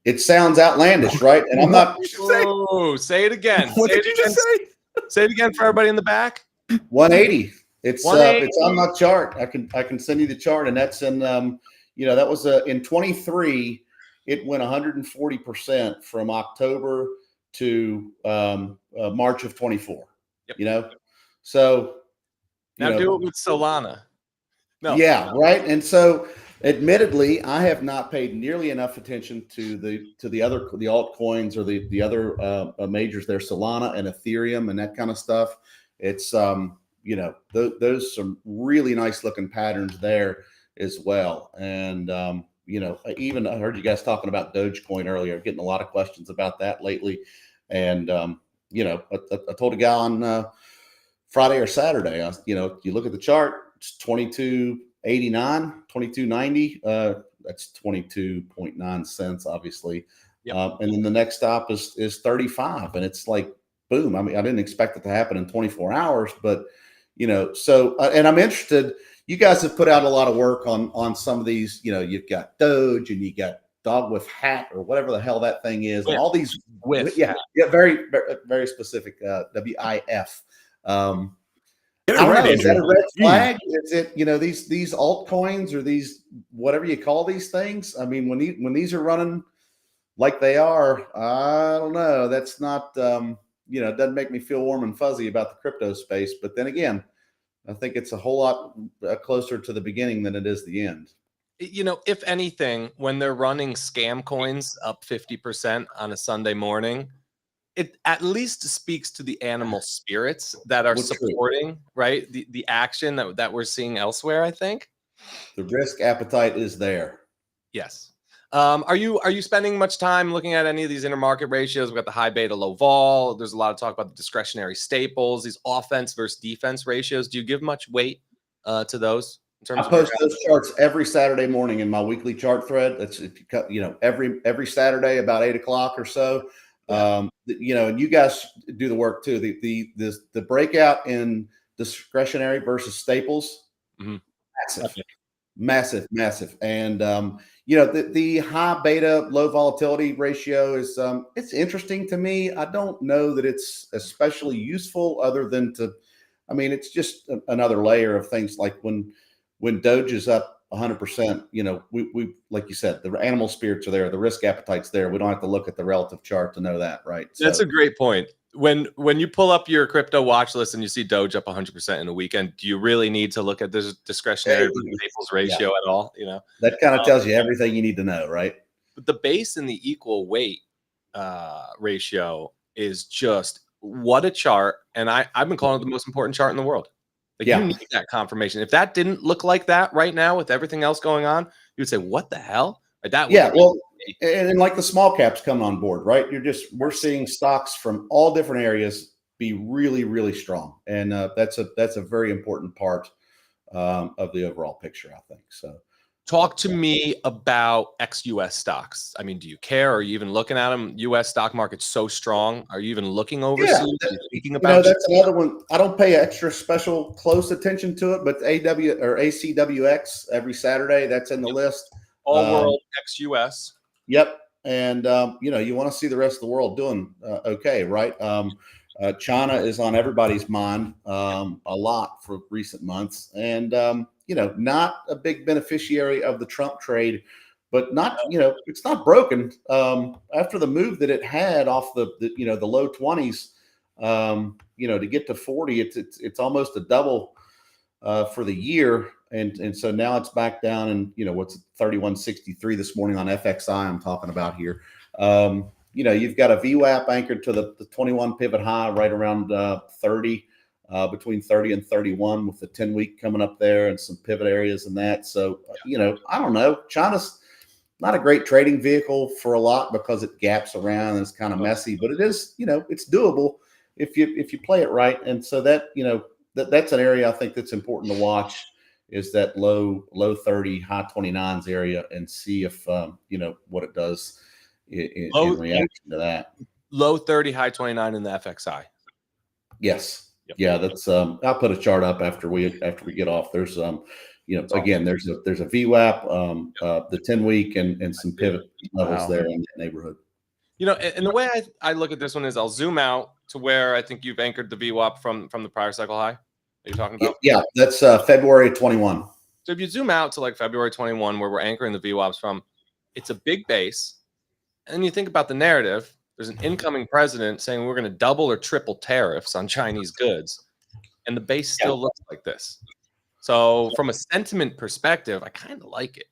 it sounds outlandish, right? And I'm not. Say it again. What did you just say? Say it again for everybody in the back. 180. It's on my chart. I can send you the chart, and that's in that was in 23. It went 140% from October to March of 24. Yep. So now do it with Solana. No. Yeah, right. And so, admittedly, I have not paid nearly enough attention to the altcoins or the other majors there, Solana and Ethereum and that kind of stuff. It's those some really nice looking patterns there as well. And even I heard you guys talking about Dogecoin earlier, getting a lot of questions about that lately. And, I told a guy on Friday or Saturday, you look at the chart, it's 22.89, 22.90. That's 22.9 cents, obviously. Yep. And then the next stop is 35. And it's like, boom. I mean, I didn't expect it to happen in 24 hours, but, and I'm interested. You guys have put out a lot of work on some of these, you've got Doge and you got Dog with Hat or whatever the hell that thing is. And all these, very, very specific, WIF. I don't know. Is that a red flag? Is it, these altcoins or these, whatever you call these things? I mean, when these are running like they are, I don't know. That's not, it doesn't make me feel warm and fuzzy about the crypto space. But then again, I think it's a whole lot closer to the beginning than it is the end. If anything, when they're running scam coins up 50% on a Sunday morning, it at least speaks to the animal spirits that are supporting, right? The action that we're seeing elsewhere, I think. The risk appetite is there. Yes. Are you spending much time looking at any of these intermarket ratios? We've got the high beta, low vol. There's a lot of talk about the discretionary staples, these offense versus defense ratios. Do you give much weight to those? I post those charts every Saturday morning in my weekly chart thread. That's every Saturday about 8 o'clock or so. And you guys do the work too. The breakout in discretionary versus staples, massive. And the high beta, low volatility ratio is it's interesting to me. I don't know that it's especially useful other than it's just another layer of things like when Doge is up 100%, we like you said, the animal spirits are there, the risk appetite's there. We don't have to look at the relative chart to know that, right? That's a great point. When you pull up your crypto watch list and you see Doge up 100% in a weekend, do you really need to look at this discretionary staples ratio at all? That kind of tells you everything you need to know, right? But the base and the equal weight ratio is just what a chart, and I've been calling it the most important chart in the world. You need that confirmation. If that didn't look like that right now with everything else going on, you would say, "What the hell?" And like the small caps coming on board, right? We're seeing stocks from all different areas be really, really strong, and that's a very important part of the overall picture, I think. So, talk to me about ex-US stocks. I mean, do you care? Are you even looking at them? US stock market's so strong. Are you even looking overseas? Thinking about that's another one. I don't pay extra special close attention to it, but ACWX every Saturday, that's in the list. All world ex-US. Yep. And, you want to see the rest of the world doing okay, right? China is on everybody's mind a lot for recent months. And, not a big beneficiary of the Trump trade, but not, it's not broken. After the move that it had off the low 20s, to get to 40, it's almost a double for the year. And so now it's back down and, what's 31.63 this morning on FXI I'm talking about here. You've got a VWAP anchored to the 21 pivot high right around 30, between 30 and 31 with the 10-week coming up there and some pivot areas and that. So, I don't know. China's not a great trading vehicle for a lot because it gaps around and it's kind of messy, but it is, it's doable if you play it right. And so that, that's an area I think that's important to watch is that low 30, high 29s area and see if, what it does in reaction to that. Low 30, high 29 in the FXI. Yes. Yep. Yeah, that's I'll put a chart up after we get off. There's again there's a VWAP, the 10-week and some pivot levels there in that neighborhood. And the way I look at this one is I'll zoom out to where I think you've anchored the VWAP from the prior cycle high. Are you talking about? Yeah, that's February 21. So if you zoom out to like February 21, where we're anchoring the VWAPs from, it's a big base. And you think about the narrative. There's an incoming president saying we're going to double or triple tariffs on Chinese goods, and the base still looks like this. So from a sentiment perspective, I kind of like it.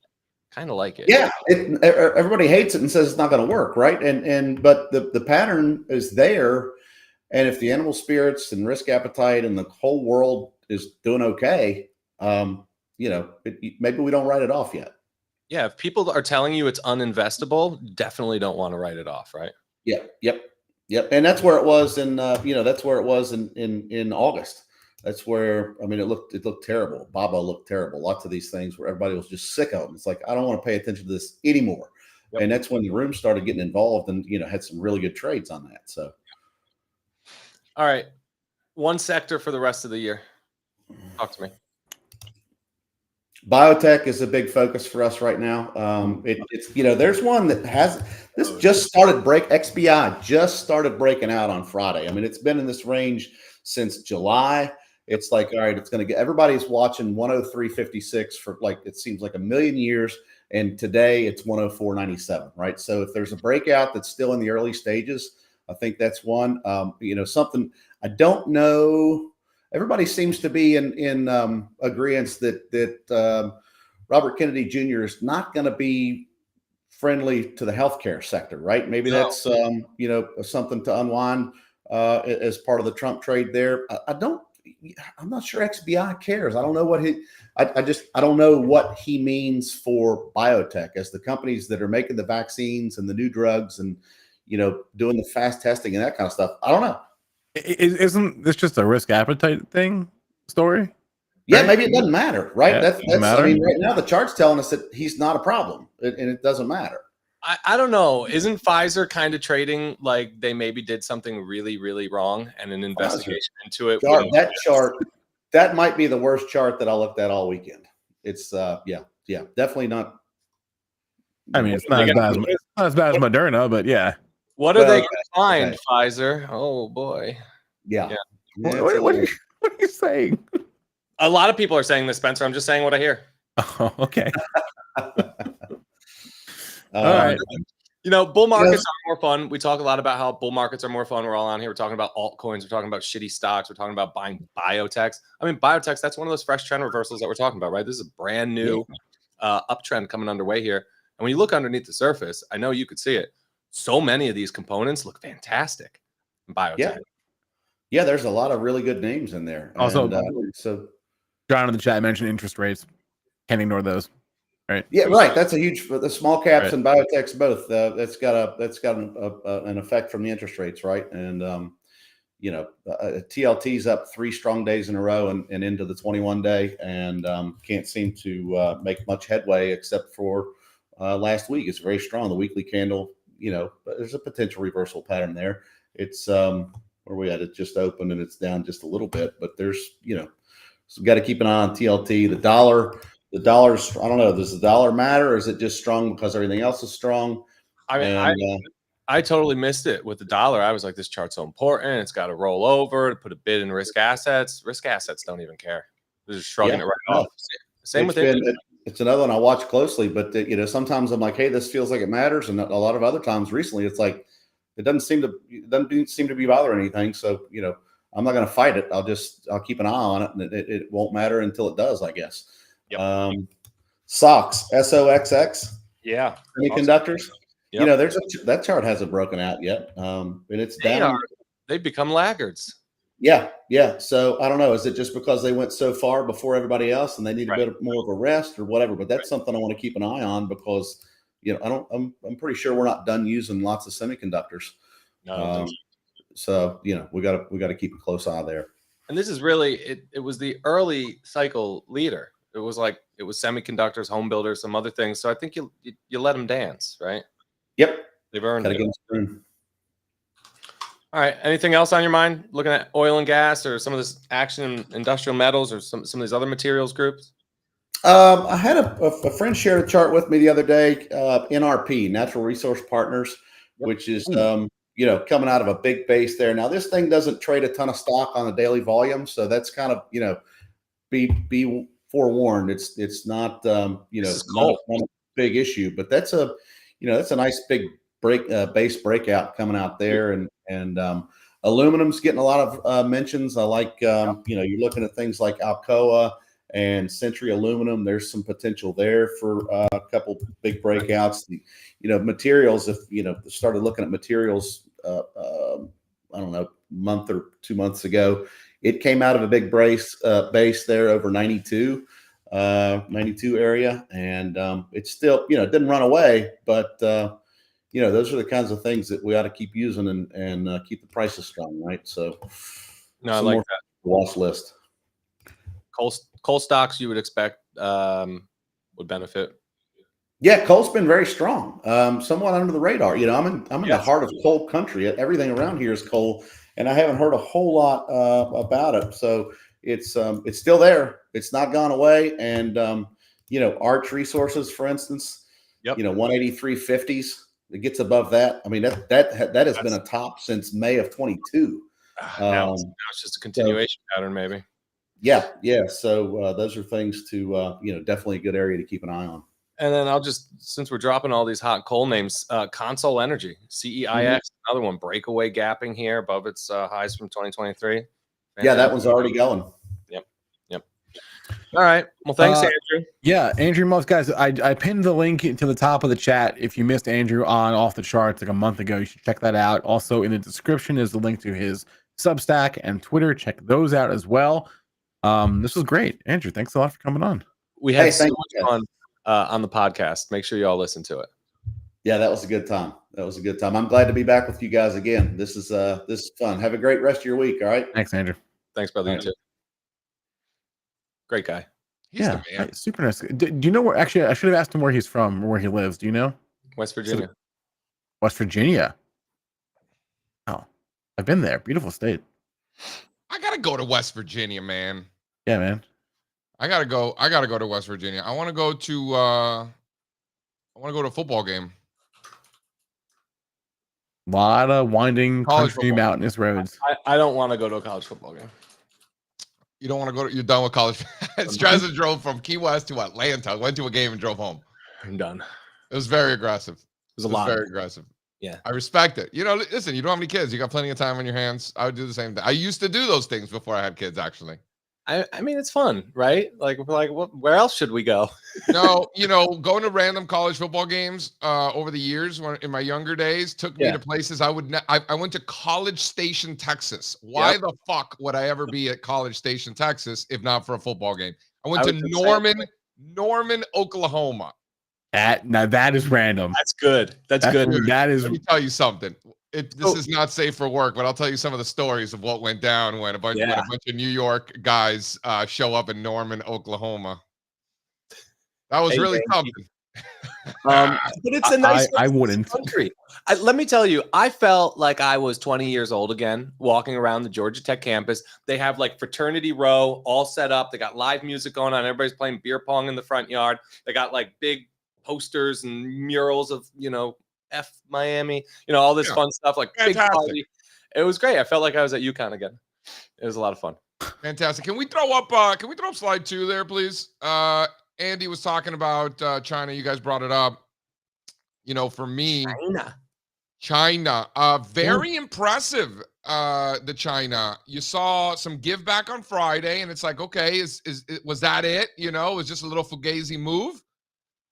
Yeah, everybody hates it and says it's not going to work, right? But the pattern is there, and if the animal spirits and risk appetite and the whole world is doing okay, maybe we don't write it off yet. Yeah, if people are telling you it's uninvestable, definitely don't want to write it off, right? Yep. And that's where it was that's where it was in August. That's where, I mean, it looked terrible. Baba looked terrible. Lots of these things where everybody was just sick of them. It's like, I don't want to pay attention to this anymore. Yep. And that's when the room started getting involved and, had some really good trades on that. So, all right. One sector for the rest of the year. Talk to me. biotech is a big focus for us right now. It's there's one that has just started XBI just started breaking out on Friday. I mean, it's been in this range since July. It's like, all right, it's going to get, everybody's watching 103.56 for like, it seems like a million years. And today it's 104.97, right? So if there's a breakout that's still in the early stages, I think that's one. Something I don't know. Everybody seems to be in agreement that Robert Kennedy Jr. is not going to be friendly to the healthcare sector, right? Maybe that's something to unwind as part of the Trump trade there. I'm not sure XBI cares. I don't know what I don't know what he means for biotech as the companies that are making the vaccines and the new drugs and doing the fast testing and that kind of stuff. I don't know. Isn't this just a risk appetite story? Yeah, Right? maybe it doesn't matter, right? Yeah, That's matter. I mean, right now the chart's telling us that he's not a problem, and it doesn't matter. I don't know. Isn't Pfizer kind of trading like they maybe did something really, really wrong and an investigation into it? That might be the worst chart that I looked at all weekend. It's definitely not. I mean, it's not as bad as Moderna, but yeah. What are they going to find, Pfizer? Oh boy. Yeah. What are you saying? A lot of people are saying this, Spencer. I'm just saying what I hear. Oh, okay. All right. Bull markets are more fun. We talk a lot about how bull markets are more fun. We're all on here. We're talking about altcoins. We're talking about shitty stocks. We're talking about buying biotechs. I mean, biotechs, that's one of those fresh trend reversals that we're talking about, right? This is a brand new uptrend coming underway here. And when you look underneath the surface, I know you could see it. So many of these components look fantastic in biotech. Yeah, there's a lot of really good names in there. Also, so John in the chat mentioned interest rates. Can't ignore those. Right. Yeah, right. That's a huge the small caps and biotechs both. That's got an effect from the interest rates, right? And TLT's up 3 strong days in a row and into the 21 day, and can't seem to make much headway except for last week. It's very strong. The weekly candle, there's a potential reversal pattern there. It's where we had it just opened and it's down just a little bit, but there's so we got to keep an eye on TLT. The dollar's, I don't know, does the dollar matter, or is it just strong because everything else is strong? I mean, I totally missed it with the dollar. I was like, this chart's so important. It's got to roll over to put a bid in risk assets. Risk assets don't even care. They're just shrugging it right off. Same with it. It's another one I watch closely, but sometimes I'm like, hey, this feels like it matters, and a lot of other times recently, it's like it doesn't seem to be bothering anything. So I'm not going to fight it. I'll keep an eye on it, and it won't matter until it does, I guess. Yep. SOX, SOXX. Yeah. Semiconductors. Yep. That chart hasn't broken out yet. And it's down. They've become laggards. Yeah. So I don't know. Is it just because they went so far before everybody else and they need a bit more of a rest or whatever? But that's something I want to keep an eye on because I'm pretty sure we're not done using lots of semiconductors. No. So we got to keep a close eye there. And this is really it was the early cycle leader. It was semiconductors, home builders, some other things. So I think you let them dance, right? Yep. They've earned it. All right. Anything else on your mind? Looking at oil and gas or some of this action in industrial metals or some of these other materials groups? I had a friend share a chart with me the other day, NRP, Natural Resource Partners, which is, coming out of a big base there. Now, this thing doesn't trade a ton of stock on a daily volume. So that's kind of, be forewarned. It's not, not a big issue, but that's a nice big base breakout coming out there. And aluminum's getting a lot of mentions. I like, you're looking at things like Alcoa and Century Aluminum. There's some potential there for a couple big breakouts. Materials, if started looking at materials, I don't know, month or 2 months ago, it came out of a big base there over 92. 92 area, and it's still, it didn't run away, but those are the kinds of things that we ought to keep using and keep the prices strong, right? So, No, I like that. Watch list. Coal stocks you would expect would benefit. Yeah, coal's been very strong. Somewhat under the radar. I'm in the heart of coal country. Everything around here is coal, and I haven't heard a whole lot about it. So it's still there. It's not gone away. And Arch Resources, for instance, 183.50s. It gets above that. I mean, that has been a top since May of 22. Now it's just a continuation pattern, maybe. Yeah. So those are things to definitely a good area to keep an eye on. And then since we're dropping all these hot coal names, Console Energy, CEIX, another one, breakaway gapping here above its highs from 2023. Yeah, that one's already going. Yep. All right. Well, thanks, Andrew. Yeah, Andrew Most guys, I pinned the link to the top of the chat. If you missed Andrew on Off the Charts like a month ago, you should check that out. Also, in the description is the link to his Substack and Twitter. Check those out as well. This was great, Andrew. Thanks a lot for coming on. We had so much fun on the podcast. Make sure you all listen to it. Yeah, that was a good time. I'm glad to be back with you guys again. This is fun. Have a great rest of your week. All right. Thanks, Andrew. Thanks, brother. You too. Great guy. He's the man. Super nice. Do you know where? Actually, I should have asked him where he's from or where he lives. Do you know? West Virginia. West Virginia. Oh, I've been there. Beautiful state. I gotta go to West Virginia, man. Yeah, man. I gotta go to West Virginia. I want to go to a football game. A lot of winding College country football. mountainous roads. I don't want to go to a college football game. You don't want to go you're done with college. Strazza drove from Key West to Atlanta, went to a game and drove home. I'm done. It was very aggressive. It was very aggressive. Yeah. I respect it. Listen, you don't have any kids. You got plenty of time on your hands. I would do the same thing. I used to do those things before I had kids, actually. I mean, it's fun, right? Like where else should we go? No, going to random college football games over the years in my younger days took me to places I would I went to College Station, Texas. Why the fuck would I ever be at College Station, Texas, if not for a football game? I went to Norman, Oklahoma. That is random. That's good. That's good. That is. Let me tell you something. This is not safe for work, but I'll tell you some of the stories of what went down when a bunch of New York guys show up in Norman, Oklahoma. That was really something. But it's a nice I wouldn't. country. Let me tell you, I felt like I was 20 years old again, walking around the Georgia Tech campus. They have like fraternity row all set up. They got live music going on. Everybody's playing beer pong in the front yard. They got like big posters and murals of, F Miami, all this fun stuff, like big party. It was great. I felt like I was at UConn again. It was a lot of fun. Fantastic. Can we throw up slide 2 there, please? Andy was talking about China. You guys brought it up. For me, China, very impressive. The China. You saw some give back on Friday, and it's like, okay, was that it? It was just a little fugazi move.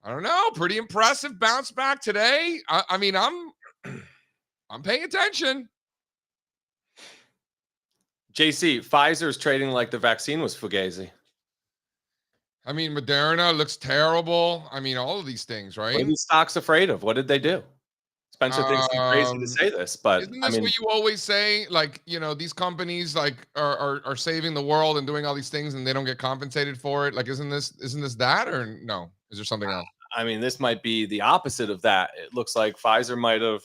I don't know. Pretty impressive bounce back today. I mean, I'm paying attention. JC, Pfizer's trading like the vaccine was fugazi. I mean, Moderna looks terrible. I mean, all of these things, right? What are these stocks afraid of? What did they do? Spencer thinks I'm crazy to say this, but isn't this what you always say? Like, these companies like are saving the world and doing all these things, and they don't get compensated for it. Like, isn't this that, or no? Is there something else? I mean, this might be the opposite of that. It looks like Pfizer might have,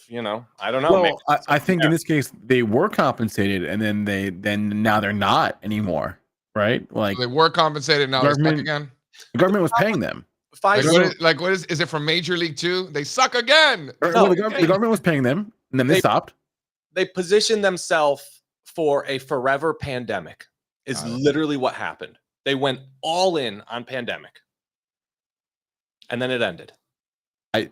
I don't know. Well, I think in this case they were compensated, and then now they're not anymore, right? Like so they were compensated, now they're stuck again. The government was paying them. Pfizer, what is it from Major League 2? They suck again. No, the government was paying them, and then they stopped. They positioned themselves for a forever pandemic. Is literally what happened. They went all in on pandemic. And then it ended. I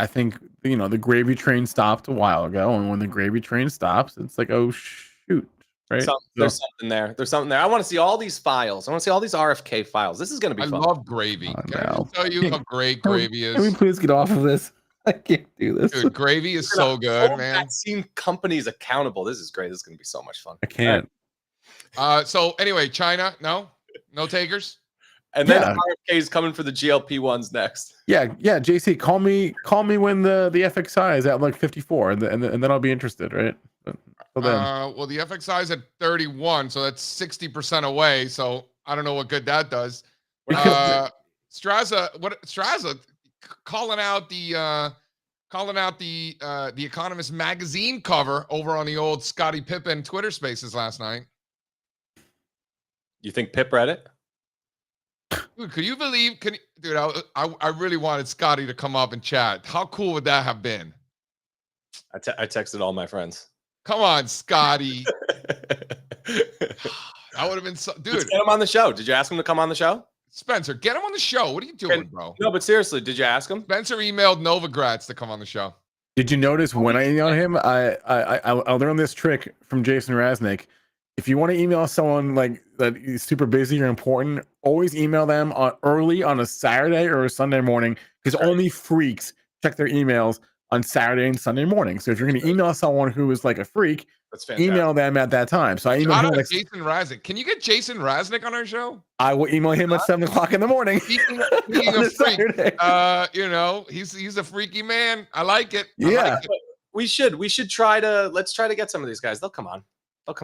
think the gravy train stopped a while ago, and when the gravy train stops, it's like, oh shoot, right? There's something there. There's something there. I want to see all these files. I want to see all these RFK files. This is going to be fun. I love gravy. Can I just tell you how great gravy is? Can we please get off of this? I can't do this. Dude, gravy is so good, man. Vaccine companies accountable. This is great. This is going to be so much fun. I can't. So anyway, China, no takers. And then RFK is coming for the GLP-1s next. Yeah, JC, call me when the FXI is at like 54, and then I'll be interested, right? But then. Well, the FXI is at 31, so that's 60% away. So I don't know what good that does. Strazza calling out the Economist magazine cover over on the old Scottie Pippen Twitter Spaces last night. You think Pip read it? Dude, could you believe? I really wanted Scotty to come up and chat. How cool would that have been? I texted all my friends. Come on, Scotty. That would have been so. Dude, let's get him on the show. Did you ask him to come on the show? Spencer, get him on the show. What are you doing, bro? No, but seriously, did you ask him? Spencer emailed Novogratz to come on the show. Did you notice when I emailed him? I learned this trick from Jason Raznick. If you want to email someone like that is super busy or important, always email them early on a Saturday or a Sunday morning, because only freaks check their emails on Saturday and Sunday morning. So if you're going to email someone who is like a freak, email them at that time. So I emailed him Jason Raznick. Can you get Jason Raznick on our show? I will email him at 7 o'clock in the morning. Speaking of freak, he's a freaky man. I like it. We should try to get some of these guys. They'll come on.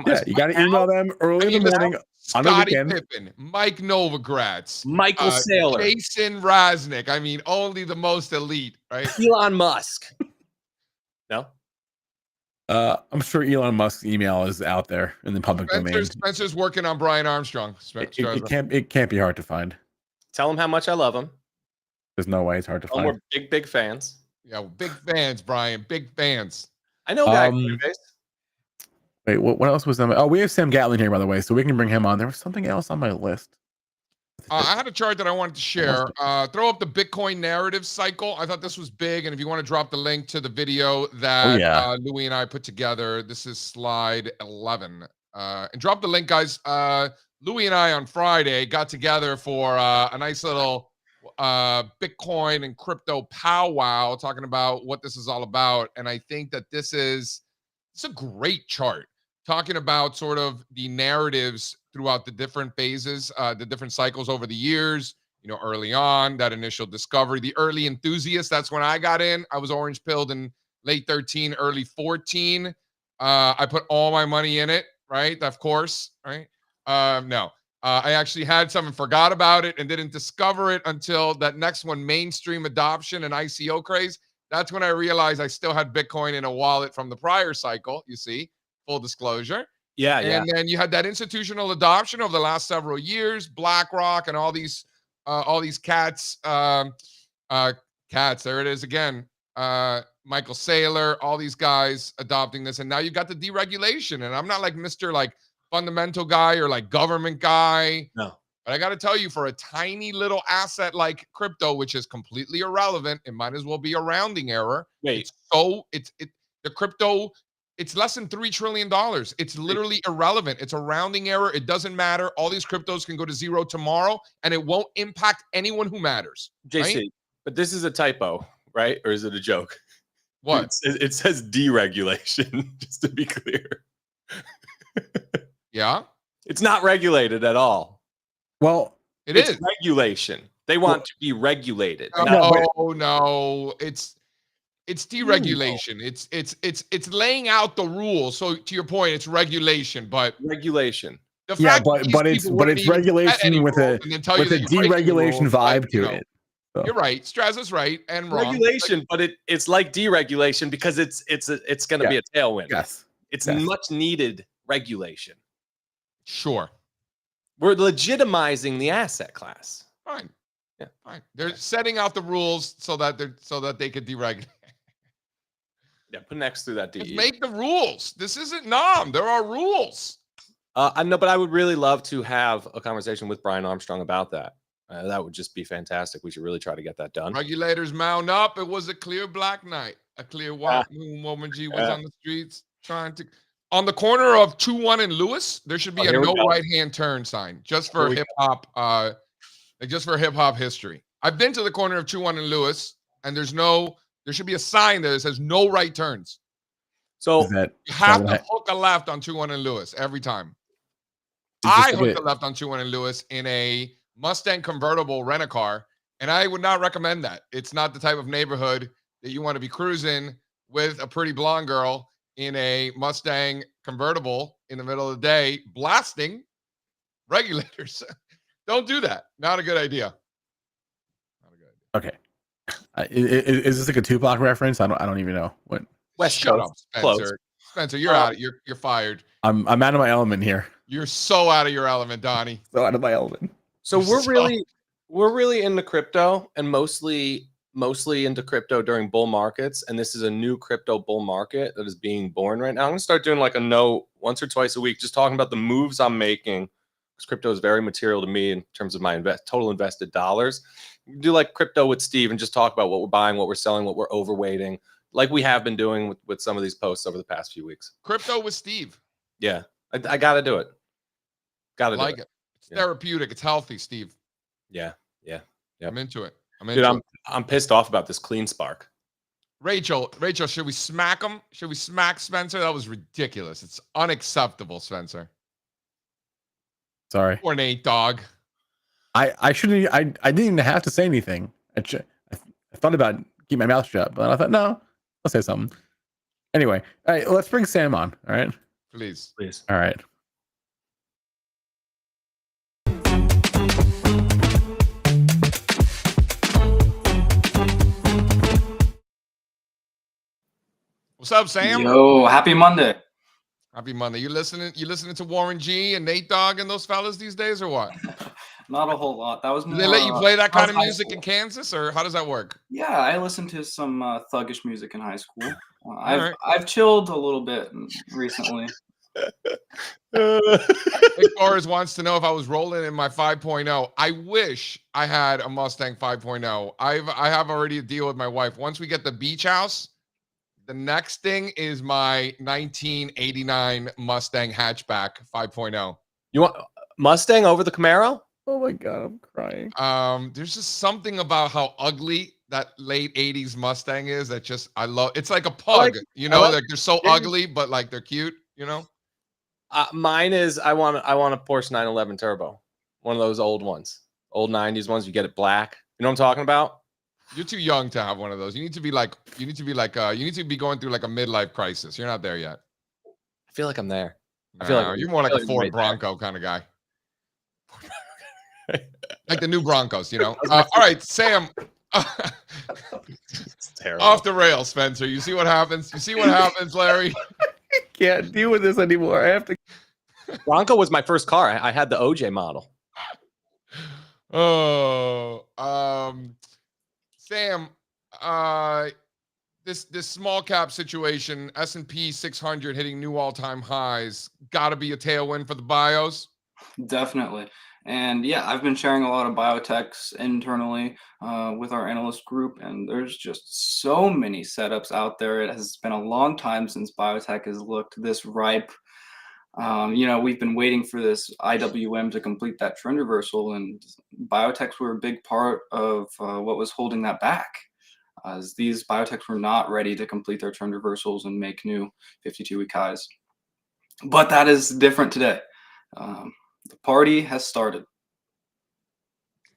Yeah, you got to email them early in the morning on the weekend. Pippen, Mike Novogratz, Michael Saylor, Jason Raznick. I mean, only the most elite, right? Elon Musk. No. I'm sure Elon Musk's email is out there in the public domain. Spencer's working on Brian Armstrong. It can't be hard to find. Tell him how much I love him. There's no way it's hard to find. We're big fans. Yeah, big fans, Brian. Big fans. I know guys. Wait, what else was on? Oh, we have Sam Gatlin here, by the way, so we can bring him on. There was something else on my list. I had a chart that I wanted to share. Throw up the Bitcoin narrative cycle. I thought this was big, and if you want to drop the link to the video that Louis and I put together, this is slide 11. And drop the link, guys. Louis and I on Friday got together for a nice little Bitcoin and crypto powwow, talking about what this is all about. And I think that it's a great chart, talking about sort of the narratives throughout the different phases, the different cycles over the years, early on, that initial discovery, the early enthusiast. That's when I got in. I was orange pilled in late 13, early 14. I put all my money in it, right? Of course, right? No, I actually had some and forgot about it and didn't discover it until that next one, mainstream adoption and ICO craze. That's when I realized I still had Bitcoin in a wallet from the prior cycle, you see, full disclosure. Yeah. And then you had that institutional adoption over the last several years, BlackRock and all these cats, there it is again. Michael Saylor, all these guys adopting this. And now you've got the deregulation. And I'm not like Mr. like fundamental guy or like government guy. No. But I got to tell you, for a tiny little asset like crypto, which is completely irrelevant, it might as well be a rounding error. Wait. The crypto, it's less than $3 trillion. It's literally irrelevant. It's a rounding error. It doesn't matter. All these cryptos can go to zero tomorrow, and it won't impact anyone who matters. JC, right? But this is a typo, right? Or is it a joke? What? It says deregulation, just to be clear. Yeah? It's not regulated at all. Well, it's regulation. They want to be regulated. No. It's deregulation. It's laying out the rules. So to your point, it's regulation, but regulation. But it's regulation with a deregulation vibe to it. So. You're right. Strazza's right and wrong. Regulation, but it's like deregulation because it's going to be a tailwind. Yes, it's much needed regulation. Sure. We're legitimizing the asset class. Fine. Yeah, fine. They're setting out the rules so that they could deregulate. Yeah, put an X through that D. Just make the rules. This isn't NOM. There are rules. I know, but I would really love to have a conversation with Brian Armstrong about that. That would just be fantastic. We should really try to get that done. Regulators mount up. It was a clear black night. A clear white moon woman G was on the streets trying to... On the corner of 2-1 and Lewis, there should be a no right-hand turn sign just for hip-hop, just for hip-hop history. I've been to the corner of 2-1 and Lewis, and there should be a sign there that says no right turns. So you have to hook a left on 2-1 and Lewis every time. I hooked a left on 2-1 and Lewis in a Mustang convertible rent-a-car, and I would not recommend that. It's not the type of neighborhood that you want to be cruising with a pretty blonde girl in a Mustang convertible in the middle of the day, blasting regulators. Don't do that. Not a good idea. Not a good idea. Okay. Is this like a Tupac reference? I don't even know what. West Shut Coast. up, Spencer. Close. Spencer, you're out. You're fired. I'm out of my element here. You're so out of your element, Donnie. So out of my element. So we're really into crypto, and mostly into crypto during bull markets. And this is a new crypto bull market that is being born right now. I'm gonna start doing like a note once or twice a week, just talking about the moves I'm making, because crypto is very material to me in terms of my total invested dollars. Do like crypto with Steve and just talk about what we're buying, what we're selling, what we're overweighting, like we have been doing with some of these posts over the past few weeks. Crypto with Steve. Yeah, I got to do it. Got to Like do it. It's therapeutic. It's healthy, Steve. Yeah. I'm into it. Dude, I'm pissed off about this clean spark. Rachel, should we smack him? Should we smack Spencer? That was ridiculous. It's unacceptable, Spencer. Sorry. Or Nate, dog. I shouldn't. I didn't even have to say anything. I thought about keep my mouth shut, but I thought no, I'll say something. Anyway, all right, let's bring Sam on. All right. Please. All right. What's up, Sam? Yo, happy Monday. Happy Monday. You listening to Warren G and Nate Dogg and those fellas these days, or what? Not a whole lot. That was Do more, they let you play that kind of high music school. in Kansas, or how does that work? Yeah, I listened to some thuggish music in high school. right. I've chilled a little bit recently. Nick Forrest wants to know if I was rolling in my 5.0. I wish I had a Mustang 5.0. I have already a deal with my wife. Once we get the beach house, the next thing is my 1989 Mustang hatchback 5.0. You want Mustang over the Camaro? Oh my god, I'm crying. There's just something about how ugly that late 80s Mustang is that just I love. It's like a pug, like they're so ugly, but like they're cute, Mine is I want a Porsche 911 Turbo, one of those old ones, old 90s ones. You get it black. You know what I'm talking about? You're too young to have one of those. You need to be going through like a midlife crisis. You're not there yet. I feel like I'm there. I I feel feel like you're more like a I'm Ford right Bronco kind of guy. Like the new Broncos, all right, Sam. It's terrible. Off the rails, Spencer. You see what happens? Larry? I can't deal with this anymore. I have to. Bronco was my first car. I had the OJ model. Oh, Sam, this small cap situation, S&P 600 hitting new all-time highs, got to be a tailwind for the bios. Definitely. And yeah, I've been sharing a lot of biotechs internally with our analyst group, and there's just so many setups out there. It has been a long time since biotech has looked this ripe. We've been waiting for this IWM to complete that trend reversal, and biotechs were a big part of what was holding that back, as these biotechs were not ready to complete their trend reversals and make new 52-week highs. But that is different today. The party has started.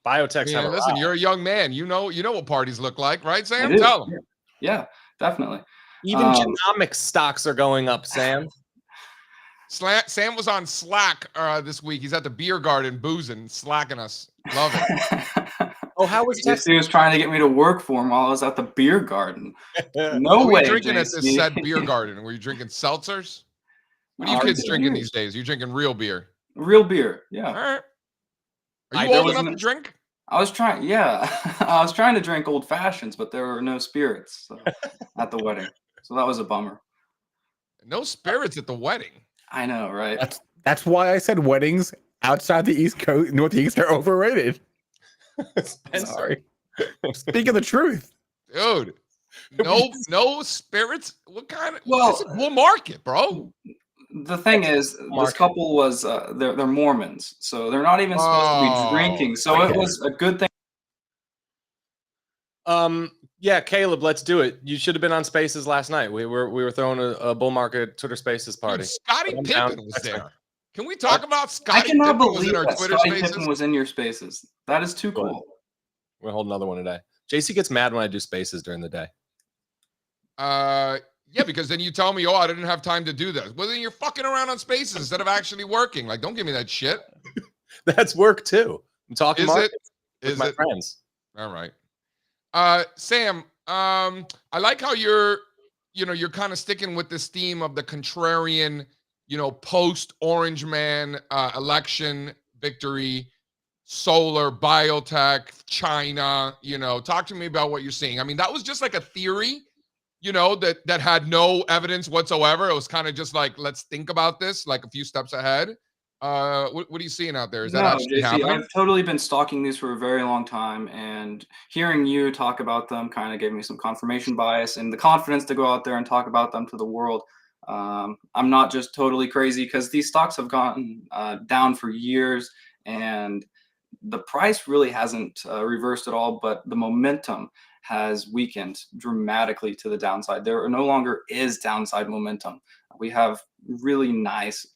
Biotechs have listen, you're a young man. You know what parties look like, right, Sam? I do. Tell them. Yeah, definitely. Even genomics stocks are going up, Sam. Sam was on Slack this week. He's at the beer garden boozing, slacking us. Love it. Oh, how was Texas? He was trying to get me to work for him while I was at the beer garden. No What were way. you drinking at this JC. said beer garden? Were you drinking seltzers? What are you kids drinking these days? You're drinking real beer. Real beer, yeah. All right. Are you old enough to drink? I was trying to drink old fashions, but there were no spirits at the wedding. So that was a bummer. No spirits at the wedding. I know, right? That's why I said weddings outside the East Coast, Northeast are overrated. Sorry. Speaking the truth. Dude. No spirits? What kind of Well, it's a bull market, bro. The thing is, this couple was they're Mormons, so they're not even supposed to be drinking. So it was a good thing. Yeah, Caleb, let's do it. You should have been on Spaces last night. We were throwing a bull market Twitter Spaces party. Dude, Scottie Pippen was there. Can we talk about I Scottie cannot Pippen was believe in our that Twitter Scottie spaces? Pippen was in your spaces. That is too Go ahead. cool. We'll hold another one today. JC gets mad when I do spaces during the day. Yeah, because then you tell me, oh, I didn't have time to do this. Well, then you're fucking around on spaces instead of actually working. Like, don't give me that shit. That's work too. I'm talking Is it? markets with Is my it? friends. All right. Sam, I like how you're kind of sticking with this theme of the contrarian, post Orange Man election victory, solar, biotech, China, talk to me about what you're seeing. I mean, that was just like a theory, that had no evidence whatsoever. It was kind of just like, let's think about this, like a few steps ahead. What are you seeing out there? Is that No, actually JC, happening? I've totally been stalking these for a very long time, and hearing you talk about them kind of gave me some confirmation bias and the confidence to go out there and talk about them to the world. I'm not just totally crazy because these stocks have gone down for years, and the price really hasn't reversed at all, but the momentum has weakened dramatically to the downside. There no longer is downside momentum. We have really nice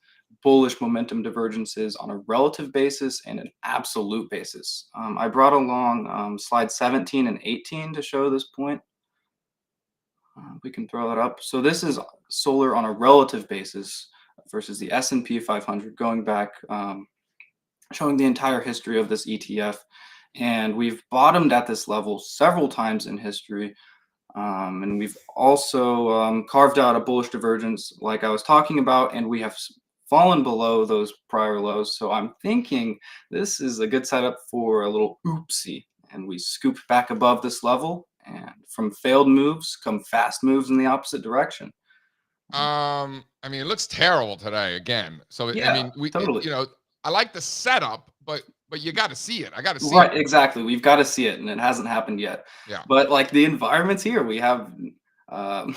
bullish momentum divergences on a relative basis and an absolute basis. I brought along slide 17 and 18 to show this point. We can throw that up. So this is solar on a relative basis versus the S&P 500 going back, showing the entire history of this ETF. And we've bottomed at this level several times in history. And we've also carved out a bullish divergence like I was talking about, and we have fallen below those prior lows. So I'm thinking this is a good setup for a little oopsie. And we scoop back above this level, and from failed moves come fast moves in the opposite direction. I mean, it looks terrible today again. So Yeah, I mean, totally. I like the setup, but you got to see it. I got to see Right, it. exactly. We've got to see it, and it hasn't happened yet. Yeah. But like the environment's here. We have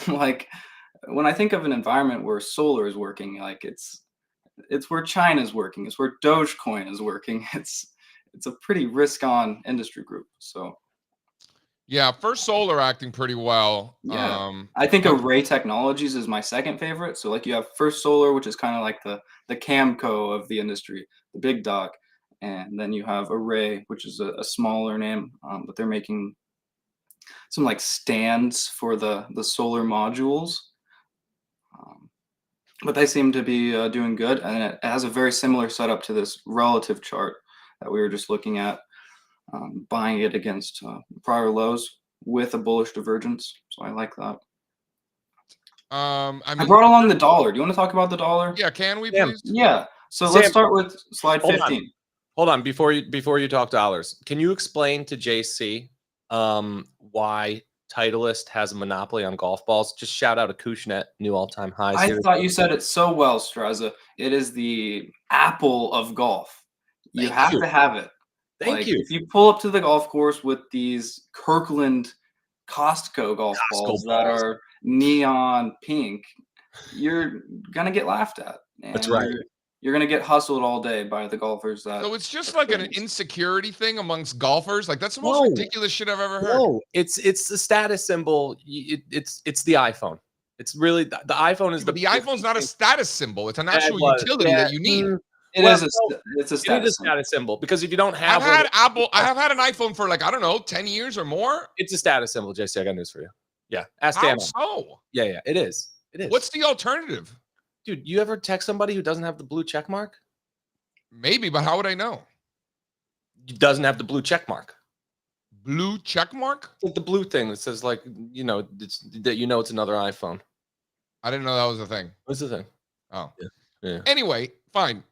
like when I think of an environment where solar is working, like it's where China's working. It's where Dogecoin is working. It's a pretty risk-on industry group. So Yeah, First Solar acting pretty well. yeah, I think Array Technologies is my second favorite. So like you have First Solar, which is kind of like the Camco of the industry, the big dog, and then you have Array, which is a smaller name, but they're making some like stands for the solar modules. But they seem to be doing good, and it has a very similar setup to this relative chart that we were just looking at, buying it against prior lows with a bullish divergence. So I like that. I mean, I brought along the dollar. Do you want to talk about the dollar? yeah, can we Sam. please? Yeah. So Sam, let's start with slide hold on. 15. Hold on, before you talk dollars, can you explain to JC why Titleist has a monopoly on golf balls? Just shout out Acushnet, new all-time highs. I here. thought you said it so well, Strazza. It is the Apple of golf. You Thank have you. to have it. Thank Like, you. if you pull up to the golf course with these Kirkland Costco golf balls that are neon pink, you're gonna get laughed at. That's And right. You're gonna get hustled all day by the golfers. So it's just like an insecurity thing amongst golfers. Like that's the most No. ridiculous shit I've ever heard. No, it's the status symbol. It's the iPhone. It's really the iPhone is But the iPhone's not a status symbol. It's an actual was. utility Yeah. that you need. It's a It status is a status symbol because if you don't I've have had one, Apple. I have had an iPhone for like, I don't know, 10 years or more. it's a status symbol. JC, I got news for you. Yeah, ask How Dan. so? Yeah, it is. It is. What's the alternative? Dude? You ever text somebody who doesn't have the blue check mark? Maybe, but how would I know? Doesn't have the blue check mark. Blue check mark? Like the blue thing that says like it's another iPhone. I didn't know that was a thing. What's the thing? Oh, Yeah. Anyway, fine.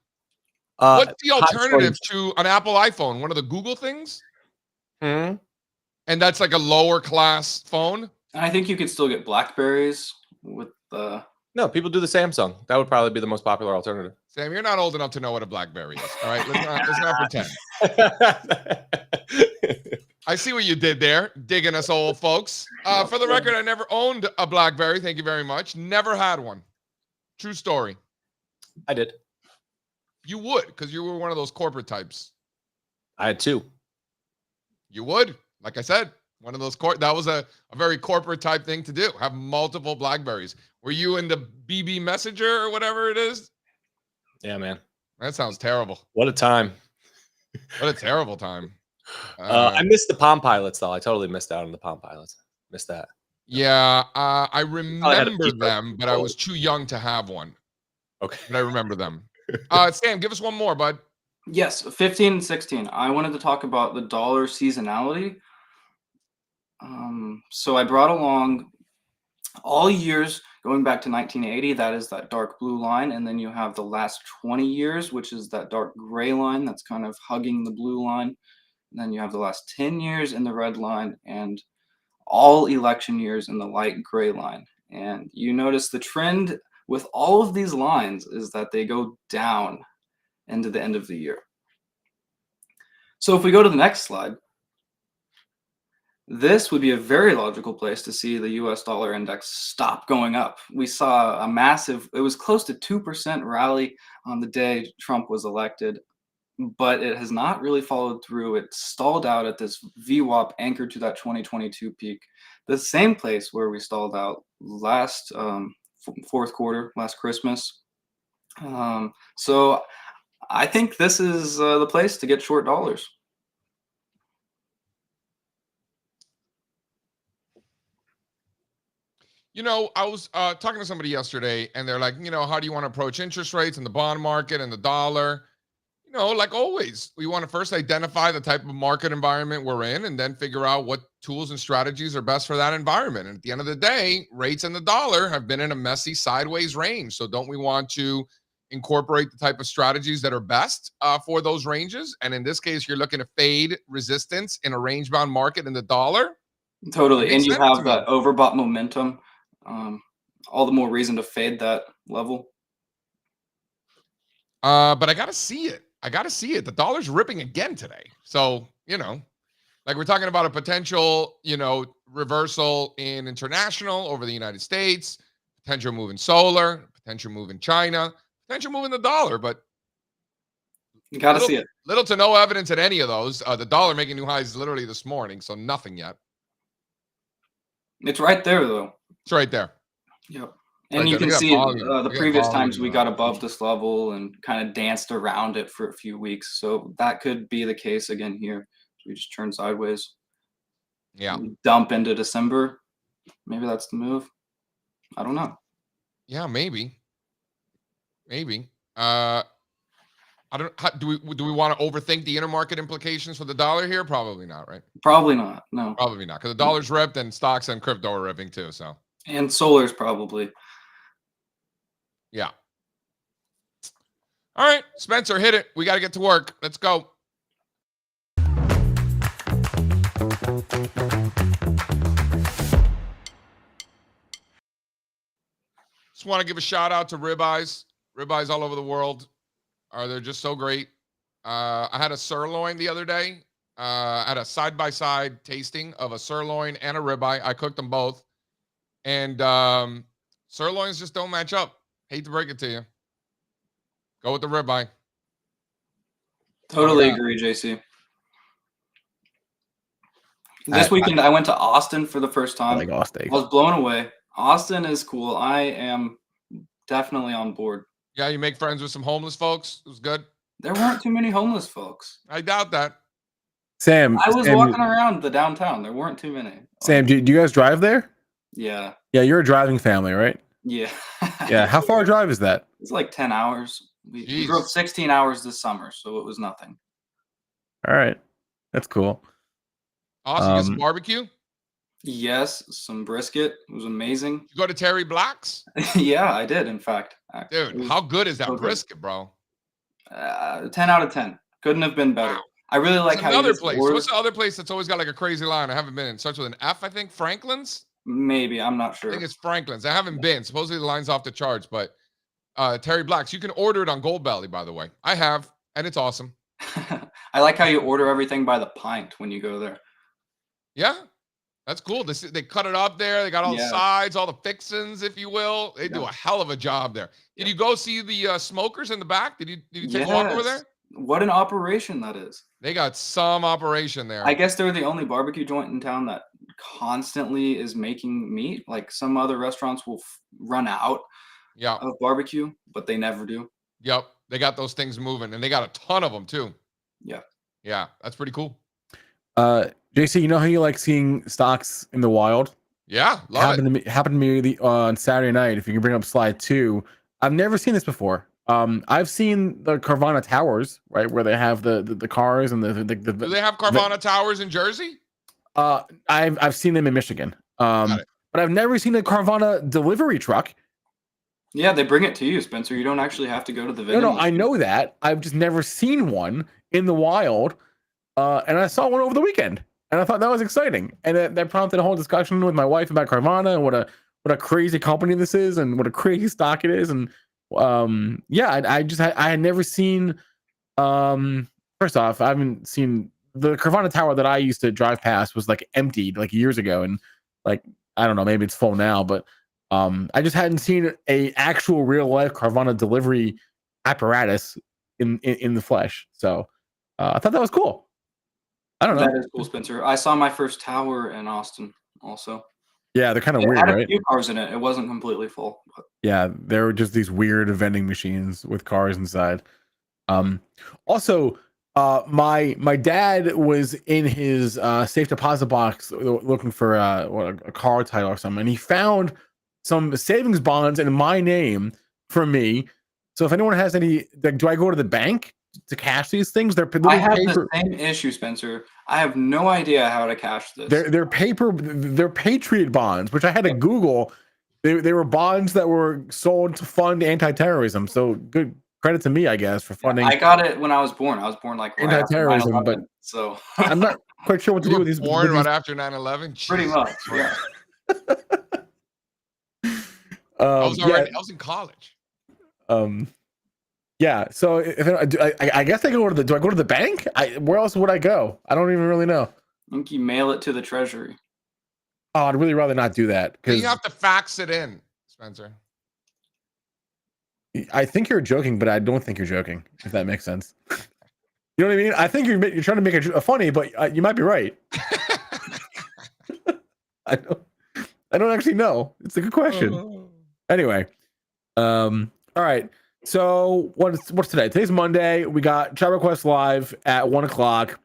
What's What's the alternative to an Apple iPhone? One of the Google things? Hmm? And that's like a lower class phone? I think you could still get Blackberries with the. No, people do the Samsung. That would probably be the most popular alternative. Sam, you're not old enough to know what a BlackBerry is. All right, let's not pretend. I see what you did there, digging us old folks. For the record, I never owned a BlackBerry. Thank you very much. Never had one. True story. I did. You would, because you were one of those corporate types. I had two. You would, like I said, one of those that was a very corporate type thing to do. Have multiple BlackBerries. Were you in the BB Messenger or whatever it is? Yeah, man. That sounds terrible. What a time. What a terrible time. I missed the Palm Pilots, though. I totally missed out on the Palm Pilots. Missed that. Yeah, I had a remember piece of them, but I gold. was too young to have one. Okay. But I remember them. Sam, give us one more, bud. Yes, 15 and 16. I wanted to talk about the dollar seasonality. So I brought along all years going back to 1980. That is that dark blue line. And then you have the last 20 years, which is that dark gray line that's kind of hugging the blue line. And then you have the last 10 years in the red line and all election years in the light gray line. And you notice the trend with all of these lines is that they go down into the end of the year. So if we go to the next slide, this would be a very logical place to see the US dollar index stop going up. We saw a massive, it was close to 2% rally on the day Trump was elected, but it has not really followed through. It stalled out at this VWAP anchored to that 2022 peak, the same place where we stalled out last fourth quarter, last Christmas. So I think this is the place to get short dollars. You know, I was talking to somebody yesterday, and they're like, you know, how do you want to approach interest rates and the bond market and the dollar? You know, like always, we want to first identify the type of market environment we're in and then figure out what tools and strategies are best for that environment. And at the end of the day, rates and the dollar have been in a messy sideways range. So don't we want to incorporate the type of strategies that are best for those ranges? And in this case, you're looking to fade resistance in a range-bound market in the dollar. Totally. And you sense to have me. that overbought momentum. All the more reason to fade that level. But I got to see it. The dollar's ripping again today. So, you know, like we're talking about a potential, you know, reversal in international over the United States, potential move in solar, potential move in China, potential move in the dollar. But You got to see it. Little to no evidence at any of those. The dollar making new highs literally this morning. So nothing yet. It's right there, though. It's right there. Yep. And Right you there. can Look at see that volume. the Look at that previous volume, times we got above this level and kind of danced around it for a few weeks. So that could be the case again here. We just turn sideways. Yeah. We dump into December. Maybe that's the move. I don't know. Yeah, maybe. I don't. Do we want to overthink the intermarket implications for the dollar here? Probably not, right? Probably not. No. Probably not, because the dollar's ripped and stocks and crypto are ripping too. So And solar's probably. yeah. All right, Spencer, hit it. We got to get to work. Let's go. Just want to give a shout out to Ribeyes. Ribeyes all over the world. They're just so great. I had a sirloin the other day. I had a side-by-side tasting of a sirloin and a ribeye. I cooked them both. And sirloins just don't match up. Hate to break it to you. Go with the ribeye. Totally agree, JC. This weekend, I went to Austin for the first time. I like Austin. I was blown away. Austin is cool. I am definitely on board. Yeah, you make friends with some homeless folks. It was good. There weren't too many homeless folks. I doubt that. Sam, I was walking around the downtown. There weren't too many. Sam, do you guys drive there? Yeah. Yeah, you're a driving family, right? Yeah. Yeah. How far a drive is that? It's like 10 hours. We Jeez. drove 16 hours this summer, so it was nothing. All right. That's cool. Awesome. Get some barbecue. Yes, some brisket. It was amazing. You go to Terry Black's? Yeah, I did, in fact. Dude, how good is that so good. brisket, bro? 10 out of 10. Couldn't have been better. Wow. I really like how another place. What's the other place that's always got like a crazy line? I haven't been in. Starts with an F, I think. Franklin's? Maybe. I'm not sure. I think it's Franklin's. I haven't been. Supposedly the line's off the charts, but Terry Black's. You can order it on Goldbelly, by the way. I have, and it's awesome. I like how you order everything by the pint when you go there. Yeah, that's cool. They cut it up there. They got all the sides, all the fixins, if you will. They do a hell of a job there. Did you go see the smokers in the back? Did you take a walk over there? What an operation that is. They got some operation there. I guess they're the only barbecue joint in town that constantly is making meat. Like some other restaurants will run out of barbecue, but they never do. Yep. they got those things moving, and they got a ton of them too. Yeah. Yeah, that's pretty cool. JC, you know how you like seeing stocks in the wild? Yeah, love it. Happened to me on Saturday night. If you can bring up slide 2, I've never seen this before. I've seen the Carvana Towers, right, where they have the cars and the Do they have Carvana Towers in Jersey? I've seen them in Michigan. But I've never seen a Carvana delivery truck. Yeah, they bring it to you, Spencer. You don't actually have to go to the vending No, machine. I know that. I've just never seen one in the wild. And I saw one over the weekend, and I thought that was exciting. And that prompted a whole discussion with my wife about Carvana and what a crazy company this is and what a crazy stock it is. And I had never seen. First off, I haven't seen the Carvana Tower that I used to drive past was like emptied like years ago, and like I don't know, maybe it's full now, but I just hadn't seen a actual real life Carvana delivery apparatus in the flesh. So I thought that was cool. I don't know. That is cool, Spencer. I saw my first tower in Austin also. Yeah, they're kind of It weird, had a right? few cars in it. It wasn't completely full. But Yeah, there were just these weird vending machines with cars inside. Also, my dad was in his safe deposit box looking for a car title or something, and he found some savings bonds in my name for me. So if anyone has any, like, do I go to the bank to cash these things? I have the same issue, Spencer. I have no idea how to cash this. They're Patriot bonds, which I had to Google. They were bonds that were sold to fund anti-terrorism. So good credit to me, I guess, for funding. I got it when I was born. I was born like right after anti-terrorism, 9/11, but so I'm not quite sure what to You do were with these. born with right these after 9/11. pretty much. Yeah. I was in college. Yeah. So if I guess I go to do I go to the bank? Where else would I go? I don't even really know. I think you mail it to the Treasury. Oh, I'd really rather not do that because You have to fax it in, Spencer. I think you're joking, but I don't think you're joking. If that makes sense. You know what I mean? I think you're trying to make it funny, but you might be right. I don't actually know. It's a good question. Anyway, all right. So what's today? Today's Monday. We got Chat Request Live at 1:00.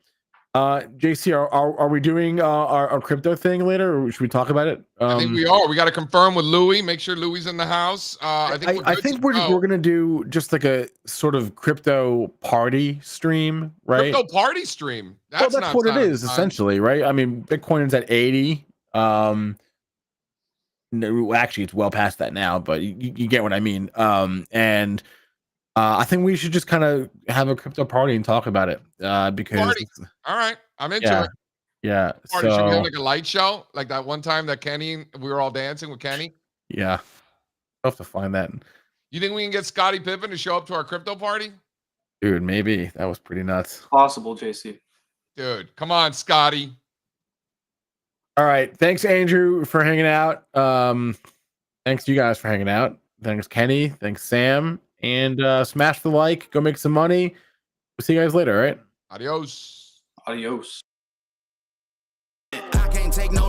JC, are we doing our crypto thing later, or should we talk about it? I think we are. We got to confirm with Louis. Make sure Louis in the house. I think we're gonna do just like a sort of crypto party stream, right? Crypto party stream. That's what it is essentially, right? I mean, Bitcoin is at 80. No, actually, it's well past that now, but you get what I mean. And I think we should just kind of have a crypto party and talk about it. Because all right, I'm into it. Yeah. Party. Should we have like a light show, like that one time that Kenny, we were all dancing with Kenny? Yeah, I'll have to find that. You think we can get Scottie Pippen to show up to our crypto party? Dude, maybe. That was pretty nuts. Possible, JC. Dude, come on, Scotty. All right. Thanks, Andrew, for hanging out. Thanks to you guys for hanging out. Thanks, Kenny. Thanks, Sam. And smash the like. Go make some money. We'll see you guys later, all right? Adios. Adios. I can't take no